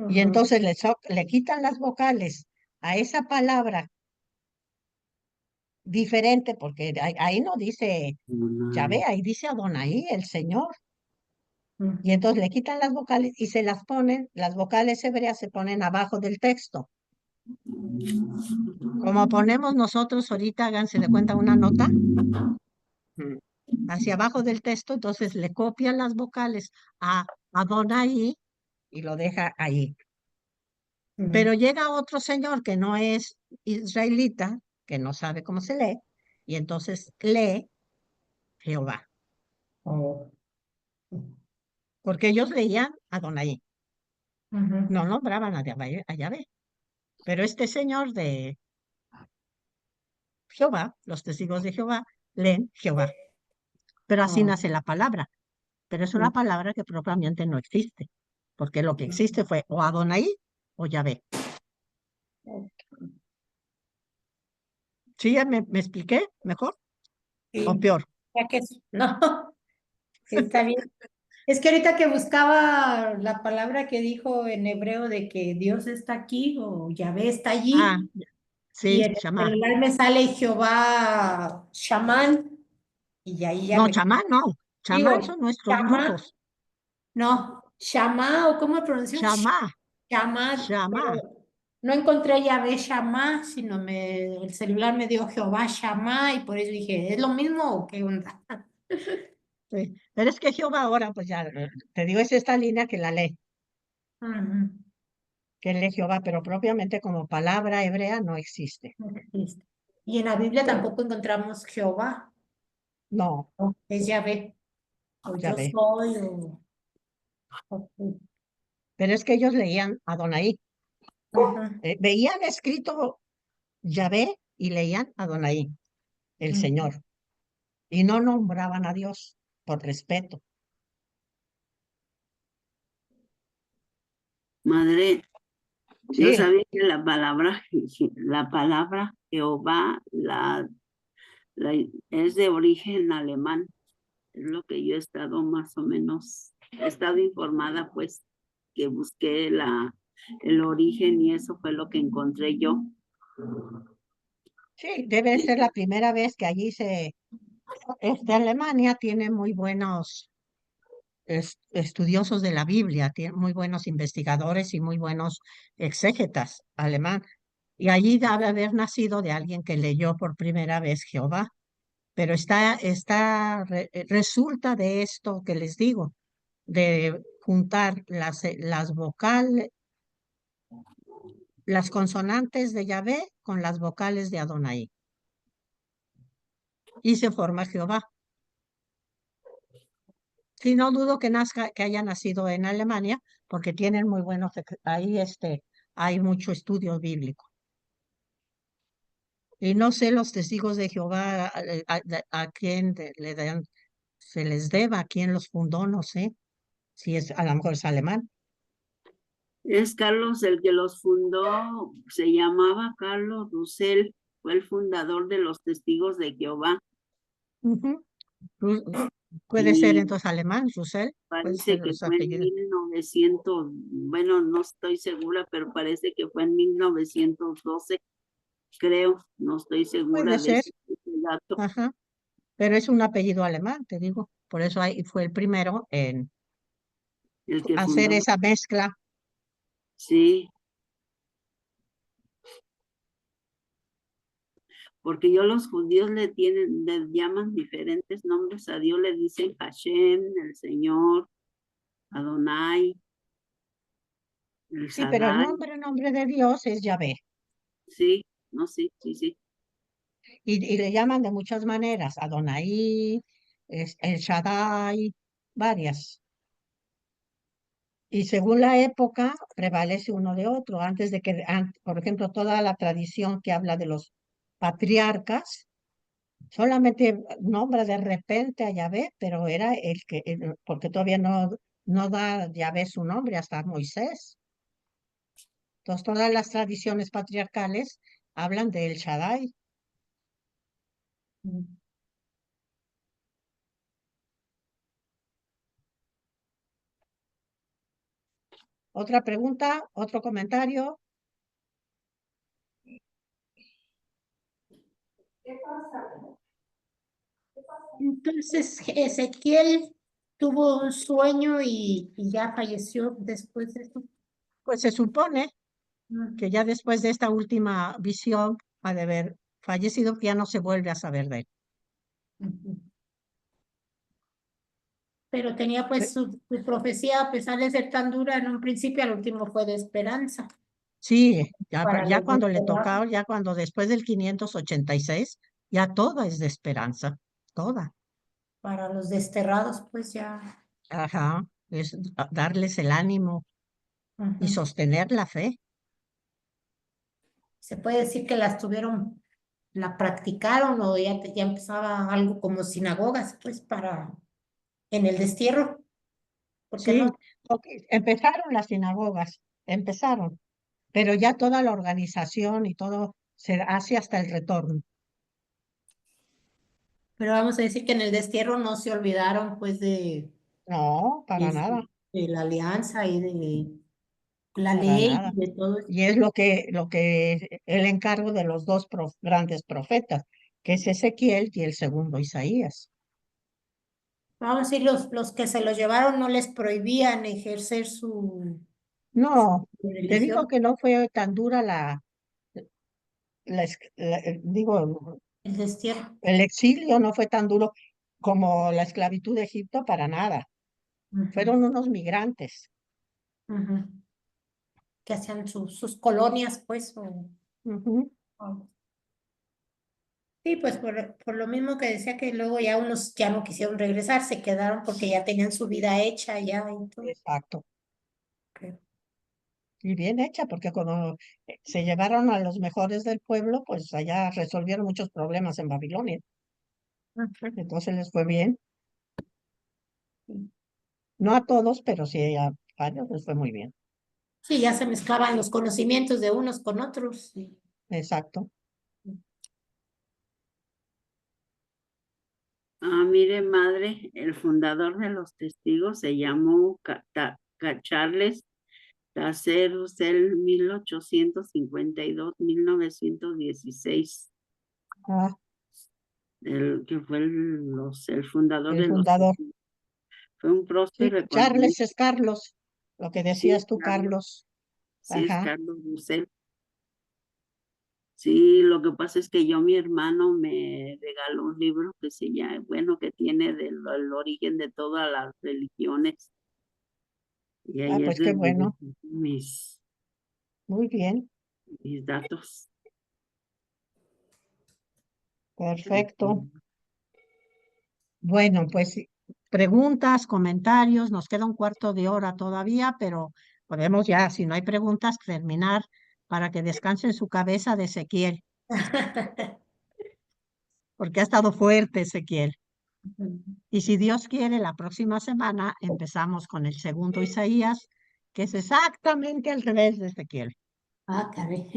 y entonces le quitan las vocales a esa palabra diferente, porque ahí no dice Yahvé, ahí dice Adonai, el Señor. Y entonces le quitan las vocales y se las ponen, las vocales hebreas se ponen abajo del texto. Como ponemos nosotros ahorita, háganse de cuenta una nota ujú, hacia abajo del texto, entonces le copian las vocales a Adonai y lo deja ahí. Pero llega otro señor que no es israelita, que no sabe cómo se lee, y entonces lee Jehová. Porque ellos leían Adonai, no nombraban a Yahvé. Pero este señor de Jehová, los testigos de Jehová, leen Jehová. Pero así nace la palabra. Pero es una palabra que propiamente no existe, porque lo que existe fue o Adonai o Yahvé. ¿Sí ya me expliqué mejor o peor? Ya que no, está bien. Es que ahorita que buscaba la palabra que dijo en hebreo de que Dios está aquí o Yahvé está Ah, allí, y sí, en el chamá. celular me sale Jehová Shamán, y ahí ya No, me chamán no. Chamán digo, son nuestros Shamá, brujos. no, Shamá, o cómo pronuncias, Chamá, Shamá, chamá. pero no encontré Yahvé Shamá, sino el celular me dio Jehová Shamá, y por eso dije, ¿es lo mismo o qué onda? Sí. Pero es que Jehová ahora, pues ya, te digo, es esta línea que la lee, que lee Jehová, pero propiamente como palabra hebrea no existe. Existe. Y en la Biblia tampoco encontramos Jehová, No, ¿no? Es Yahvé, o yo Yahvé. soy, o- Pero es que ellos leían Adonai. Veían escrito Yahvé y leían Adonai, el Señor. Y no nombraban a Dios por respeto. Madre, yo Sí, sabía que la palabra Jehová es de origen alemán. Es lo que yo he estado más o menos, he estado informada, pues, que busqué el origen y eso fue lo que encontré yo. sí, debe ser la primera vez que allí Alemania tiene muy buenos estudiosos de la Biblia, tiene muy buenos investigadores y muy buenos exégetas alemán. Y allí debe haber nacido de alguien que leyó por primera vez Jehová. Pero resulta de esto que les digo, de juntar las vocales, las consonantes de Yahvé con las vocales de Adonai. Y se forma Jehová. Sí, no dudo que que haya nacido en Alemania, porque tienen muy buenos, ahí hay mucho estudio bíblico. Y no sé los testigos de Jehová a quién le dan, se les deba, a quién los fundó, no sé, si es, a lo mejor es alemán. Es Carlos el que los fundó, se llamaba Carlos Russell, fue el fundador de los Testigos de Jehová. Ujú. Puede ser Y entonces alemán, Russell, puede parece ser que los fue en apellidos. 1900, bueno, no estoy segura, pero parece que fue en 1912, creo, no estoy segura Puede de ser, ese dato. ajá, pero es un apellido alemán, te digo. Por eso ahí fue el primero en El que hacer fundó, esa mezcla. sí, porque los judíos le llaman diferentes nombres a Dios, le dicen Hashem, el Señor, Adonai, el Sí, pero el Shaddai, nombre de Dios es Yahvé. sí, no, sí, sí, sí. Y le llaman de muchas maneras, Adonai, el Shaddai, varias. Y según la época, prevalece uno de otro. Antes de que, por ejemplo, toda la tradición que habla de los patriarcas, solamente nombra de repente a Yahvé, pero era porque todavía no da Yahvé su nombre hasta Moisés. Entonces, todas las tradiciones patriarcales hablan del Shaddai. ¿Otra pregunta? ¿Otro comentario? Entonces, Ezequiel tuvo un sueño y ya falleció después de eso. Pues se supone que ya después de esta última visión ha de haber fallecido, que ya no se vuelve a saber de él. Ujú. Pero tenía pues Pe- su profecía, a pesar de ser tan dura, en un principio al último fue de esperanza Sí, ya, para ya los cuando le desterrados. tocaba, ya cuando después del 586, ya toda es de esperanza, toda. Para los desterrados, pues ya. Ajá, es darles el ánimo y Ujú. sostener la fe. Se puede decir que la practicaron o ya empezaba algo como sinagogas, pues en el destierro, porque Sí, no, empezaron las sinagogas, empezaron, pero ya toda la organización y todo se hace hasta el retorno. pero vamos a decir que en el destierro no se olvidaron pues No, para de, nada. de la alianza y de la Para ley nada. y de todo eso. Y es lo que el encargo de los dos grandes profetas, que es Ezequiel y el segundo Isaías. Vamos a decir, los que se los llevaron no les prohibían ejercer No, su te digo religión, que no fue tan dura digo, el destierro. el exilio no fue tan duro como la esclavitud de Egipto para nada. Ujú, Fueron unos migrantes. ujú. Que hacían sus colonias, pues. Ujú, O- Sí, pues por lo mismo que decía que luego ya unos ya no quisieron regresar, se quedaron porque ya tenían su vida hecha ya y todo. exacto. Ok. Y bien hecha, porque cuando se llevaron a los mejores del pueblo, pues allá resolvieron muchos problemas en Babilonia. Ujú. Entonces les fue bien. Sí, No a todos, pero sí a varios les fue muy bien. sí, ya se mezclaban los conocimientos de unos con otros. Sí. Exacto. Ah, mire, madre, el fundador de los testigos se llamó Charles Taser Russell, 1852-1916, Ah, que fue el fundador el de los fundador. testigos. Fue un Sí, próspero Charles economista. es Carlos, lo que Sí, decías tú, Carlos, Carlos. sí, es Ajá. Carlos Russell. Sí, lo que pasa es que mi hermano me regaló un libro que se llama, bueno, que tiene el origen de todas las religiones. Y Ah, ahí es pues qué de donde bueno. saco Muy bien. mis datos. Perfecto. Bueno, pues preguntas, comentarios, nos queda un cuarto de hora todavía, pero podemos ya, si no hay preguntas, terminar para que descanse en su cabeza de Ezequiel, porque ha estado fuerte Ezequiel. Y si Dios quiere, la próxima semana empezamos con el segundo Isaías, que es exactamente al revés de Ezequiel. Ah, caray.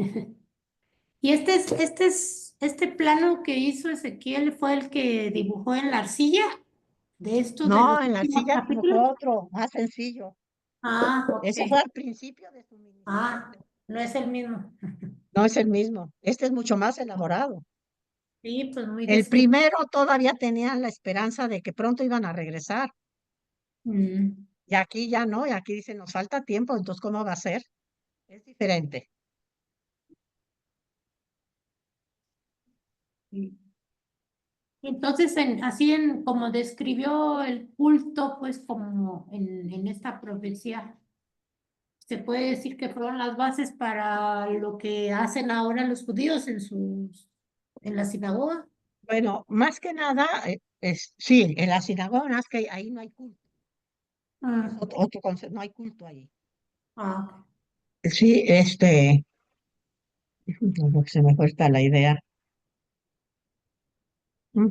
¿Y este plano que hizo Ezequiel fue el que dibujó en la arcilla de estos de los No, en la últimos silla capítulos? dibujó otro, más sencillo. Ah, Ese ok. fue al principio de su ministerio. Ah, no es el mismo. No es el mismo. Este es mucho más elaborado. Sí, pues muy El descriptivo. primero todavía tenía la esperanza de que pronto iban a regresar. Y aquí ya no, y aquí dicen, nos falta tiempo, entonces ¿cómo va a ser? Es diferente. Entonces, así como describió el culto, pues como en esta profecía, se puede decir que fueron las bases para lo que hacen ahora los judíos en la sinagoga. Bueno, más que nada, sí, en la sinagoga, nada más que ahí no hay culto. Es Ah, otro concepto, no hay culto ahí. ah, Sí, no, se me corta la idea. Mm,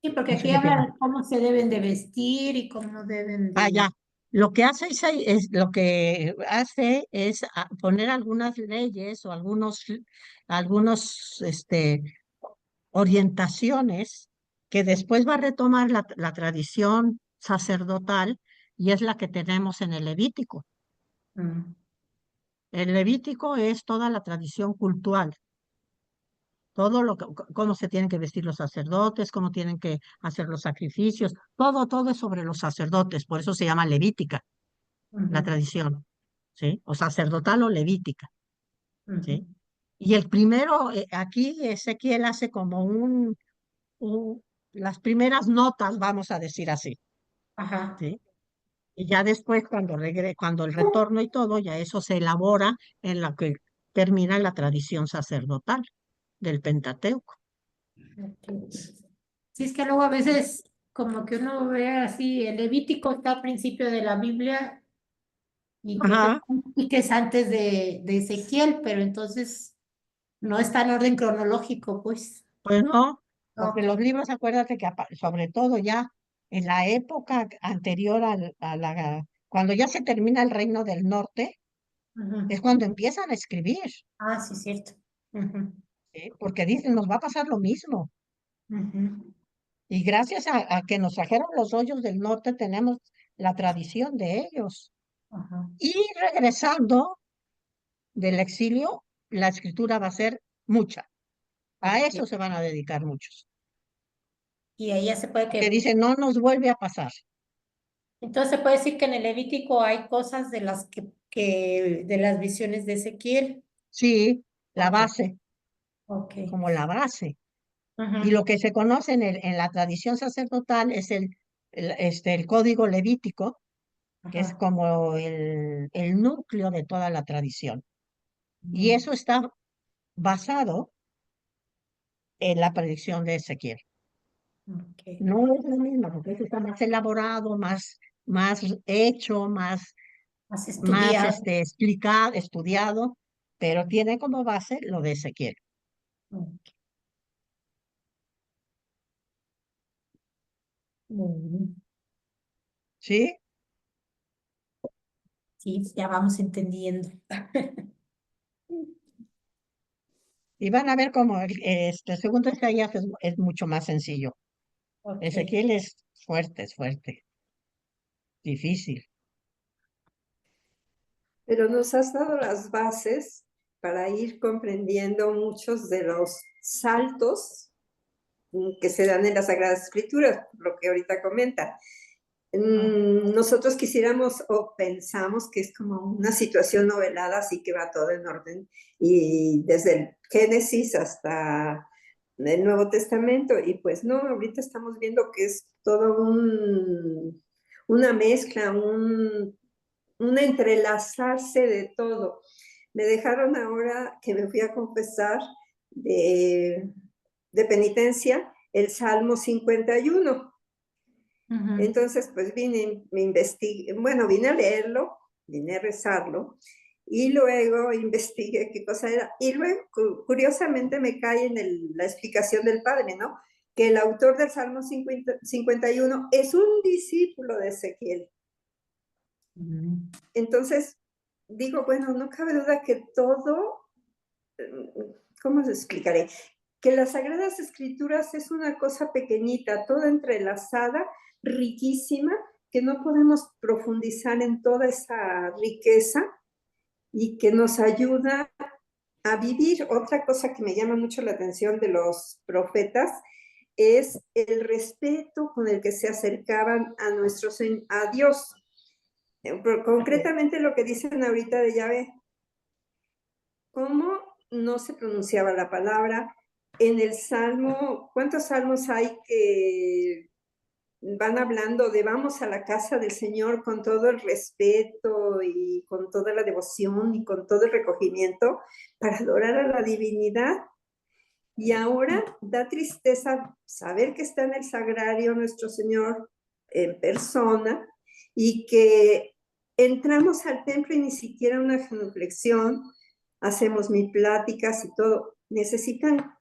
sí, porque No sé aquí qué habla tiene. de cómo se deben de vestir y cómo deben Ah, de... ya. Lo que hace es poner algunas leyes o algunos orientaciones que después va a retomar la tradición sacerdotal y es la que tenemos en el Levítico. Mm, El Levítico es toda la tradición cultural, todo cómo se tienen que vestir los sacerdotes, cómo tienen que hacer los sacrificios, todo es sobre los sacerdotes, por eso se llama Levítica, la ujú, tradición, ¿sí? O sacerdotal o levítica, ujú. ¿sí? Y el primero, aquí Ezequiel hace como las primeras notas, vamos a decir así, Ajá. ¿sí? Y ya después, cuando el retorno y todo, ya eso se elabora en la que termina la tradición sacerdotal del Pentateuco. Ok. Sí, es que luego a veces como que uno ve así, el Levítico está al principio de la Biblia Ajá, y que es antes de Ezequiel, pero entonces no está en orden cronológico, pues. pues no, porque Ok. los libros, acuérdate que sobre todo ya en la época anterior cuando ya se termina el reino del norte, es Ujú. cuando empiezan a escribir, Ah, sí, cierto. Ujú, ¿sí? Porque dicen, nos va a pasar lo mismo. ujú, Y gracias a que nos trajeron los rollos del norte, tenemos la tradición de ellos. ajá. Y regresando del exilio, la escritura va a ser mucha. A Ok. eso se van a dedicar muchos. Y ahí ya se puede Que que... dicen, no nos vuelve a pasar. Entonces se puede decir que en el Levítico hay cosas de las de las visiones de Ezequiel. Sí, la Ok, base, ok. como la base. Y Ujú, lo que se conoce en la tradición sacerdotal es el código levítico, que es ajá. como el núcleo de toda la tradición. Y Mm, eso está basado en la predicción de Ezequiel. ok. No es lo mismo, porque eso está más elaborado, más hecho, Has más estudiado. explicado, estudiado, pero tiene como base lo de Ezequiel. Ok. Muy bien. ¿Sí? Sí, ya vamos entendiendo. Y van a ver cómo el segundo Isaías es mucho más sencillo. Ok. Ezequiel es fuerte, difícil. Pero nos has dado las bases para ir comprendiendo muchos de los saltos que se dan en las Sagradas Escrituras, lo que ahorita comenta. Nosotros quisiéramos o pensamos que es como una situación novelada, así que va todo en orden, y desde el Génesis hasta el Nuevo Testamento, y pues no, ahorita estamos viendo que es todo una mezcla, un entrelazarse de todo. Me dejaron ahora que me fui a confesar de penitencia el Salmo 51. Entonces, pues vine a leerlo, vine a rezarlo, y luego investigué qué cosa era. Y luego, curiosamente, me cae en la explicación del Padre, ¿no? Que el autor del Salmo 51 es un discípulo de Ezequiel. Entonces, digo, bueno, no cabe duda que todo, ¿cómo se explicaré? Que las Sagradas Escrituras es una cosa pequeñita, toda entrelazada, riquísima, que no podemos profundizar en toda esa riqueza y que nos ayuda a vivir. Otra cosa que me llama mucho la atención de los profetas es el respeto con el que se acercaban a Dios. Concretamente lo que dicen ahorita de Yahvé. ¿Cómo no se pronunciaba la palabra? En el Salmo, ¿cuántos salmos hay que van hablando de vamos a la casa del Señor con todo el respeto y con toda la devoción y con todo el recogimiento para adorar a la divinidad? Y ahora da tristeza saber que está en el sagrario nuestro Señor en persona y que entramos al templo y ni siquiera una genuflexión, hacemos mil pláticas y todo. Necesitan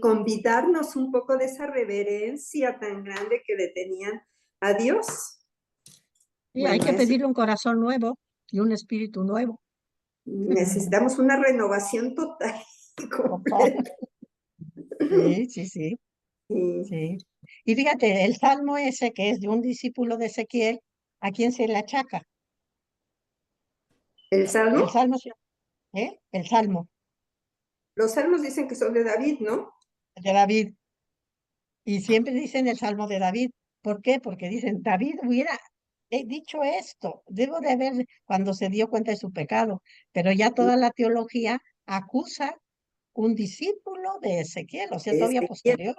convidarnos un poco de esa reverencia tan grande que le tenían a Dios. Sí, hay que pedirle un corazón nuevo y un espíritu nuevo. Necesitamos una renovación total y completa. Sí. Y fíjate, el salmo ese que es de un discípulo de Ezequiel, ¿a quién se le achaca? ¿El salmo? El salmo, el salmo. Los salmos dicen que son de David, ¿no? De David. Y siempre dicen el salmo de David. ¿Por qué? Porque dicen, David hubiera dicho esto, debo de haber, cuando se dio cuenta de su pecado, pero ya toda la teología acusa un discípulo de Ezequiel, o sea, todavía posterior.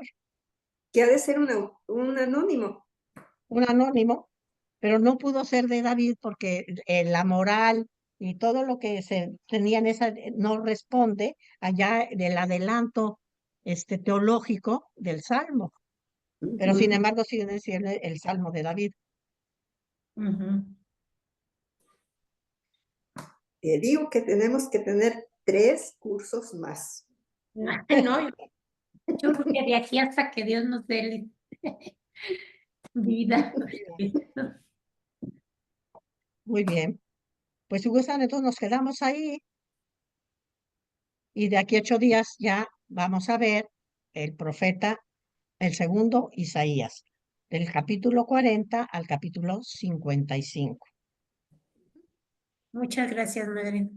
Que ha de ser un anónimo. Un anónimo, pero no pudo ser de David porque la moral y todo lo que se tenía en esa no responde allá del adelanto teológico del Salmo. Pero sin embargo siguen diciendo el Salmo de David. Te digo que tenemos que tener 3 cursos más. No, yo creo que de aquí hasta que Dios nos dé vida. Muy bien. Pues si gustan, entonces nos quedamos ahí. Y de aquí a 8 días ya vamos a ver el profeta, el segundo Isaías, del capítulo 40 al capítulo 55. Muchas gracias, madre.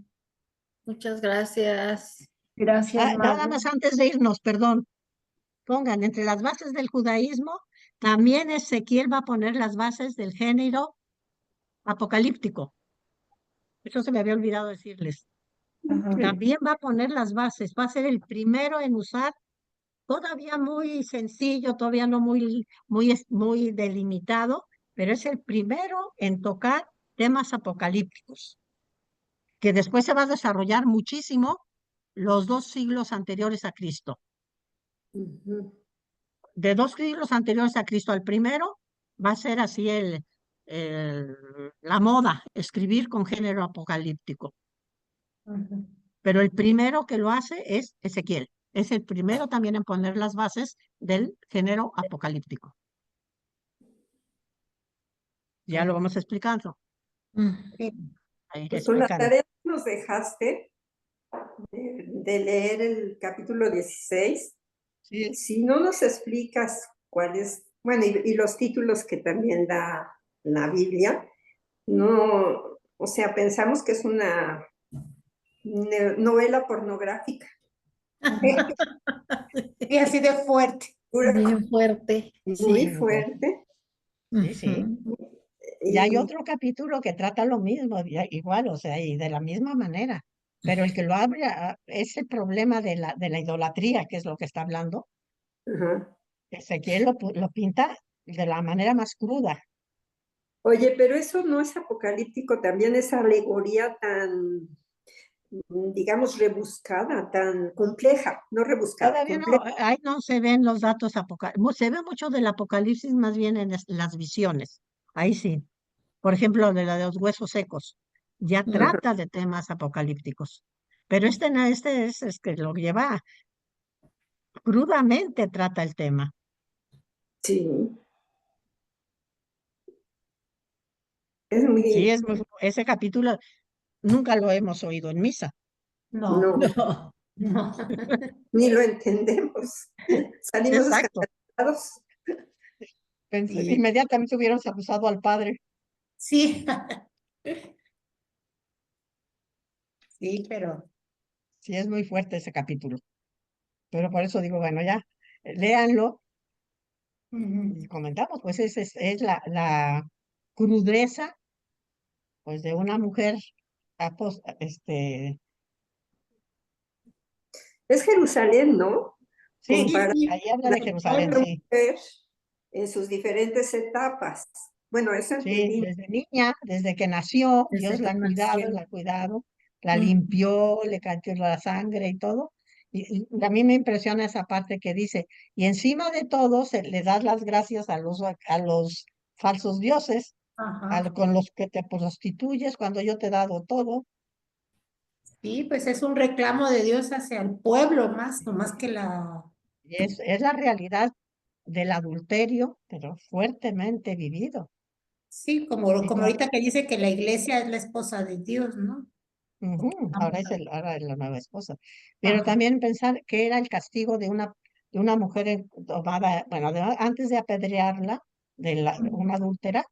Muchas gracias. Gracias, Nada más antes de irnos, perdón. Pongan entre las bases del judaísmo, también Ezequiel va a poner las bases del género apocalíptico. Eso se me había olvidado decirles. También va a poner las bases, va a ser el primero en usar, todavía muy sencillo, todavía no muy delimitado, pero es el primero en tocar temas apocalípticos, que después se va a desarrollar muchísimo los 2 siglos anteriores a Cristo. De 2 siglos anteriores a Cristo al primero, va a ser así la moda, escribir con género apocalíptico. Pero el primero que lo hace es Ezequiel. Es el primero también en poner las bases del género apocalíptico. Ya lo vamos explicando. Pues con la tarea que nos dejaste de leer el capítulo 16, si no nos explicas cuáles, bueno, y los títulos que también da la Biblia, no, o sea, pensamos que es una novela pornográfica. Y así de fuerte. Bien fuerte. Muy fuerte. Sí. Y hay otro capítulo que trata lo mismo, igual, o sea, y de la misma manera. Pero el que lo abre es el problema de la idolatría, que es lo que está hablando. Ezequiel lo pinta de la manera más cruda. Oye, pero eso no es apocalíptico, también es alegoría tan digamos, rebuscada, tan compleja, no rebuscada, Todavía no, compleja. ahí no se ven los datos apocalípticos. Se ve mucho del apocalipsis más bien en las visiones. Ahí sí. Por ejemplo, de la de los huesos secos. Ya trata de temas apocalípticos. Pero este no, este es que lo lleva crudamente, trata el tema. Sí. Es muy, Sí, ese capítulo nunca lo hemos oído en misa. No, no, no. ni lo entendemos. Salimos Exacto. escandalizados. Sí. Inmediatamente hubiéramos acusado al padre. Sí. Sí, pero Sí, es muy fuerte ese capítulo. Pero por eso digo, bueno, ya, léanlo y comentamos, pues es la crudeza, pues, de una mujer, Es Jerusalén, ¿no? sí, Compara ahí habla la de Jerusalén, una sí, mujer en sus diferentes etapas. Bueno, eso sí, entendí. desde niña, desde que nació, desde Dios que la ha nació. cuidado, la Mm. limpió, le cambió la sangre y todo. Y a mí me impresiona esa parte que dice, y encima de todo le das las gracias a los falsos dioses, Ajá. con los que te prostituyes cuando yo te he dado todo. Sí, pues es un reclamo de Dios hacia el pueblo más, no más que la... Y es la realidad del adulterio, pero fuertemente vivido. Sí, como, Y como ahorita que dice que la iglesia es la esposa de Dios, ¿no? ahora ahora es la nueva esposa. Pero Ajá. también pensar que era el castigo de una mujer tomada, bueno, antes de apedrearla, una adúltera,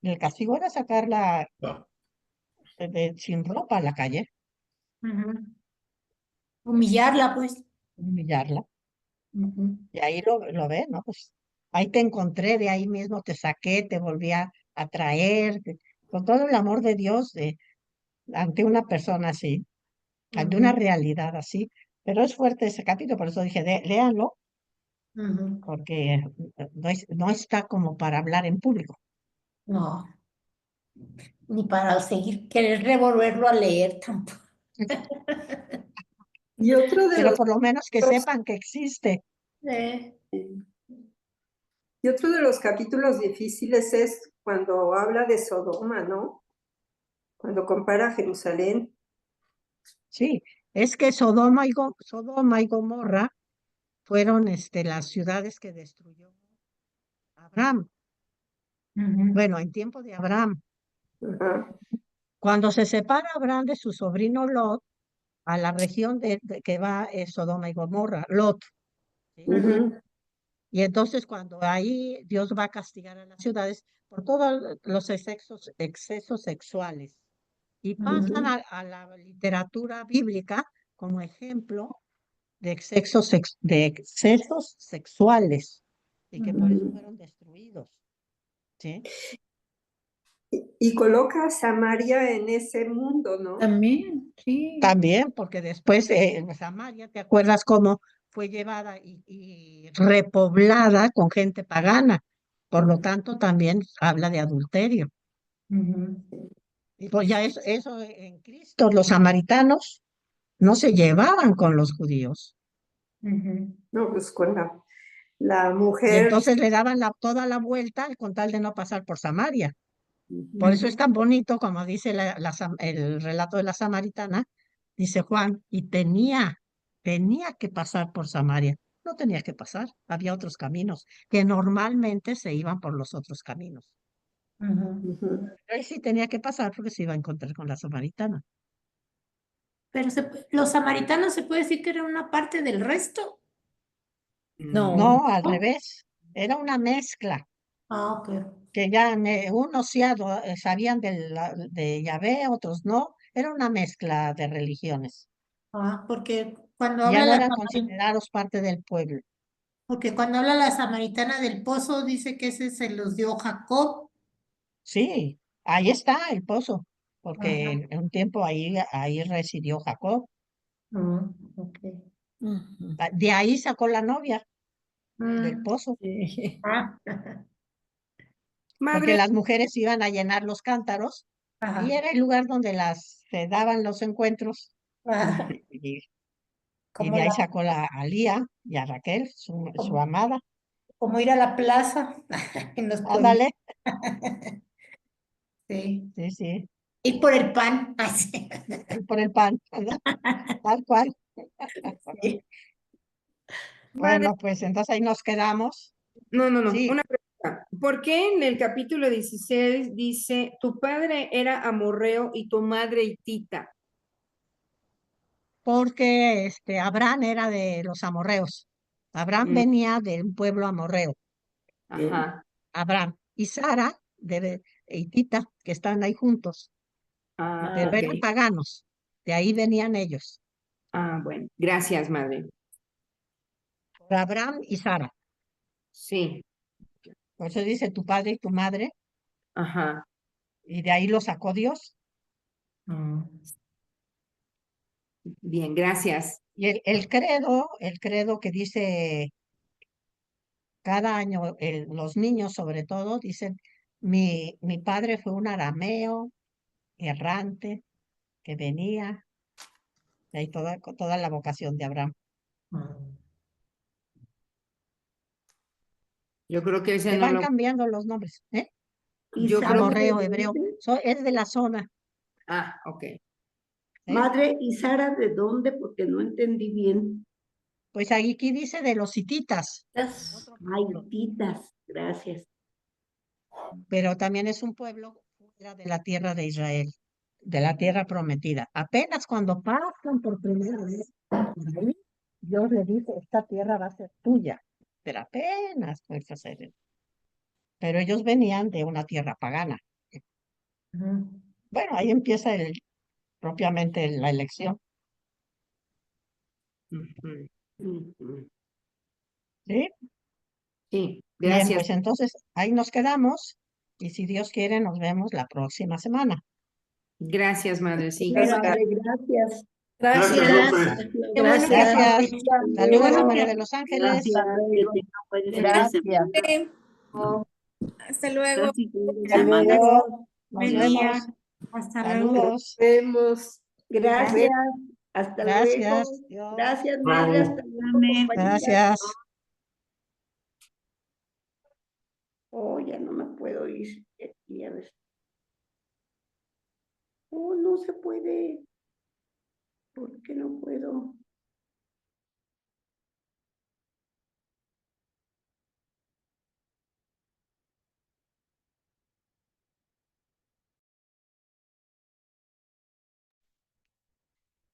el castigo era sacarla sin ropa a la calle, Ujú. Humillarla, pues. humillarla. Ujú. Y ahí lo ve, ¿no? Pues ahí te encontré, de ahí mismo te saqué, te volví a traer, con todo el amor de Dios ante una persona así, ante una Ujú. realidad así. Pero es fuerte ese capítulo, por eso dije, léanlo, Ujú. porque no está como para hablar en público. No, ni para seguir, querer revolverlo a leer tampoco. Y otro de Pero los por lo menos que sepan que existe. Y otro de los capítulos difíciles es cuando habla de Sodoma, ¿no? Cuando compara Jerusalén. Sí, es que Sodoma y Gomorra fueron las ciudades que destruyó Abraham. Ujú. Bueno, en tiempo de Abraham. Ajá. Cuando se separa Abraham de su sobrino Lot a la región que va Sodoma y Gomorra, Lot, ¿sí? Ujú. Y entonces cuando ahí Dios va a castigar a las ciudades por todos los excesos sexuales y pasan Ujú. a la literatura bíblica como ejemplo de de excesos sexuales y que por eso Ujú. fueron destruidos, ¿sí? Y coloca a Samaria en ese mundo, ¿no? También, sí. También, porque después en Samaria, ¿te acuerdas cómo fue llevada y repoblada con gente pagana? Por lo tanto, también habla de adulterio. Ujú. Y pues ya eso en Cristo, los samaritanos no se llevaban con los judíos. Ujú. No, pues con la Y mujer. entonces le daban toda la vuelta con tal de no pasar por Samaria. Por eso es Ujú. tan bonito, como dice el relato de la samaritana, dice Juan, y tenía que pasar por Samaria. No tenía que pasar, había otros caminos, que normalmente se iban por los otros caminos. Ujú. Ujú. Pero él sí tenía que pasar porque se iba a encontrar con la samaritana. Pero los samaritanos se puede decir que eran una parte del resto. No. No, al ¿No? revés, era una mezcla, Ah, ok. que ya unos sí sabían de Yahvé, otros no, era una mezcla de religiones. Ah, porque cuando Ya habla no la eran samaritana, considerados parte del pueblo. porque cuando habla la samaritana del pozo, dice que ese se los dio Jacob. Sí, ahí está el pozo, porque Ajá. en un tiempo ahí residió Jacob. Ah, ok. Ujú. De ahí sacó la novia del Mm. pozo, Sí. Ah. porque Madre, las mujeres iban a llenar los cántaros y Ajá. era el lugar donde se daban los encuentros. Ah, Y, y como de ahí la, sacó a Lía y a Raquel, su como, amada. como ir a la plaza en los pueblos. Ándale, Sí. sí, sí, Ir por el pan. Ay, sí. y por el pan, ¿verdad? Tal cual. Sí. Madre, Bueno, pues entonces ahí nos quedamos. no, Sí, una pregunta. ¿Por qué en el capítulo 16 dice, tu padre era amorreo y tu madre hitita? porque Abraham era de los amorreos. Abraham Mm, venía de un pueblo amorreo. ajá. Abraham y Sara de Hitita, que están ahí juntos, Ah, pero ok. eran paganos. De ahí venían ellos, Ah, bueno. Gracias, madre. por Abraham y Sara. Sí. Por eso dice tu padre y tu madre, Ajá. y de ahí lo sacó Dios. Bien, gracias. Y el credo que dice cada año, los niños sobre todo, dicen, mi padre fue un arameo errante que venía, de ahí toda la vocación de Abraham. Yo creo que ese Le no van lo... cambiando los nombres, ¿eh? ¿Y Yo creo... Sara de Amorreo, hebreo, dónde? es de la zona, Ah, ok. ¿eh? Madre, ¿y Sara de dónde? Porque no entendí bien. Pues aquí dice de los hititas, otro Ay, pueblo, titas, gracias. pero también es un pueblo fuera de la tierra de Israel, de la tierra prometida. Apenas cuando pasan por primera vez por ahí, Dios le dice, esta tierra va a ser tuya, pero apenas puedes hacer eso. Pero ellos venían de una tierra pagana. Bueno, ahí empieza propiamente la elección, Ujú. Ujú. ¿sí? Sí, Bien, gracias. pues entonces ahí nos quedamos y si Dios quiere nos vemos la próxima semana. Gracias, madre. Sí. Madre, gracias. Gracias, Lupe. Qué bueno que Gracias. aprovechan. Qué Saludos a bueno María que de los Ángeles. Gracias. Que tengan buen fin de gracias. semana. Hasta luego. Casi fin de Hasta semana. luego. Nos Buen vemos. día. Hasta luego. Saludos. Vemos. Gracias. Hasta luego. Gracias. Dios. Gracias, madre. Bravo. Hasta luego, Amén. compañeras. Gracias. Oh, ya no me puedo ir. Aquí, a ver. Oh, no se puede. ¿Por qué no puedo?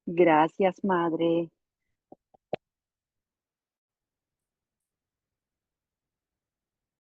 Gracias, madre.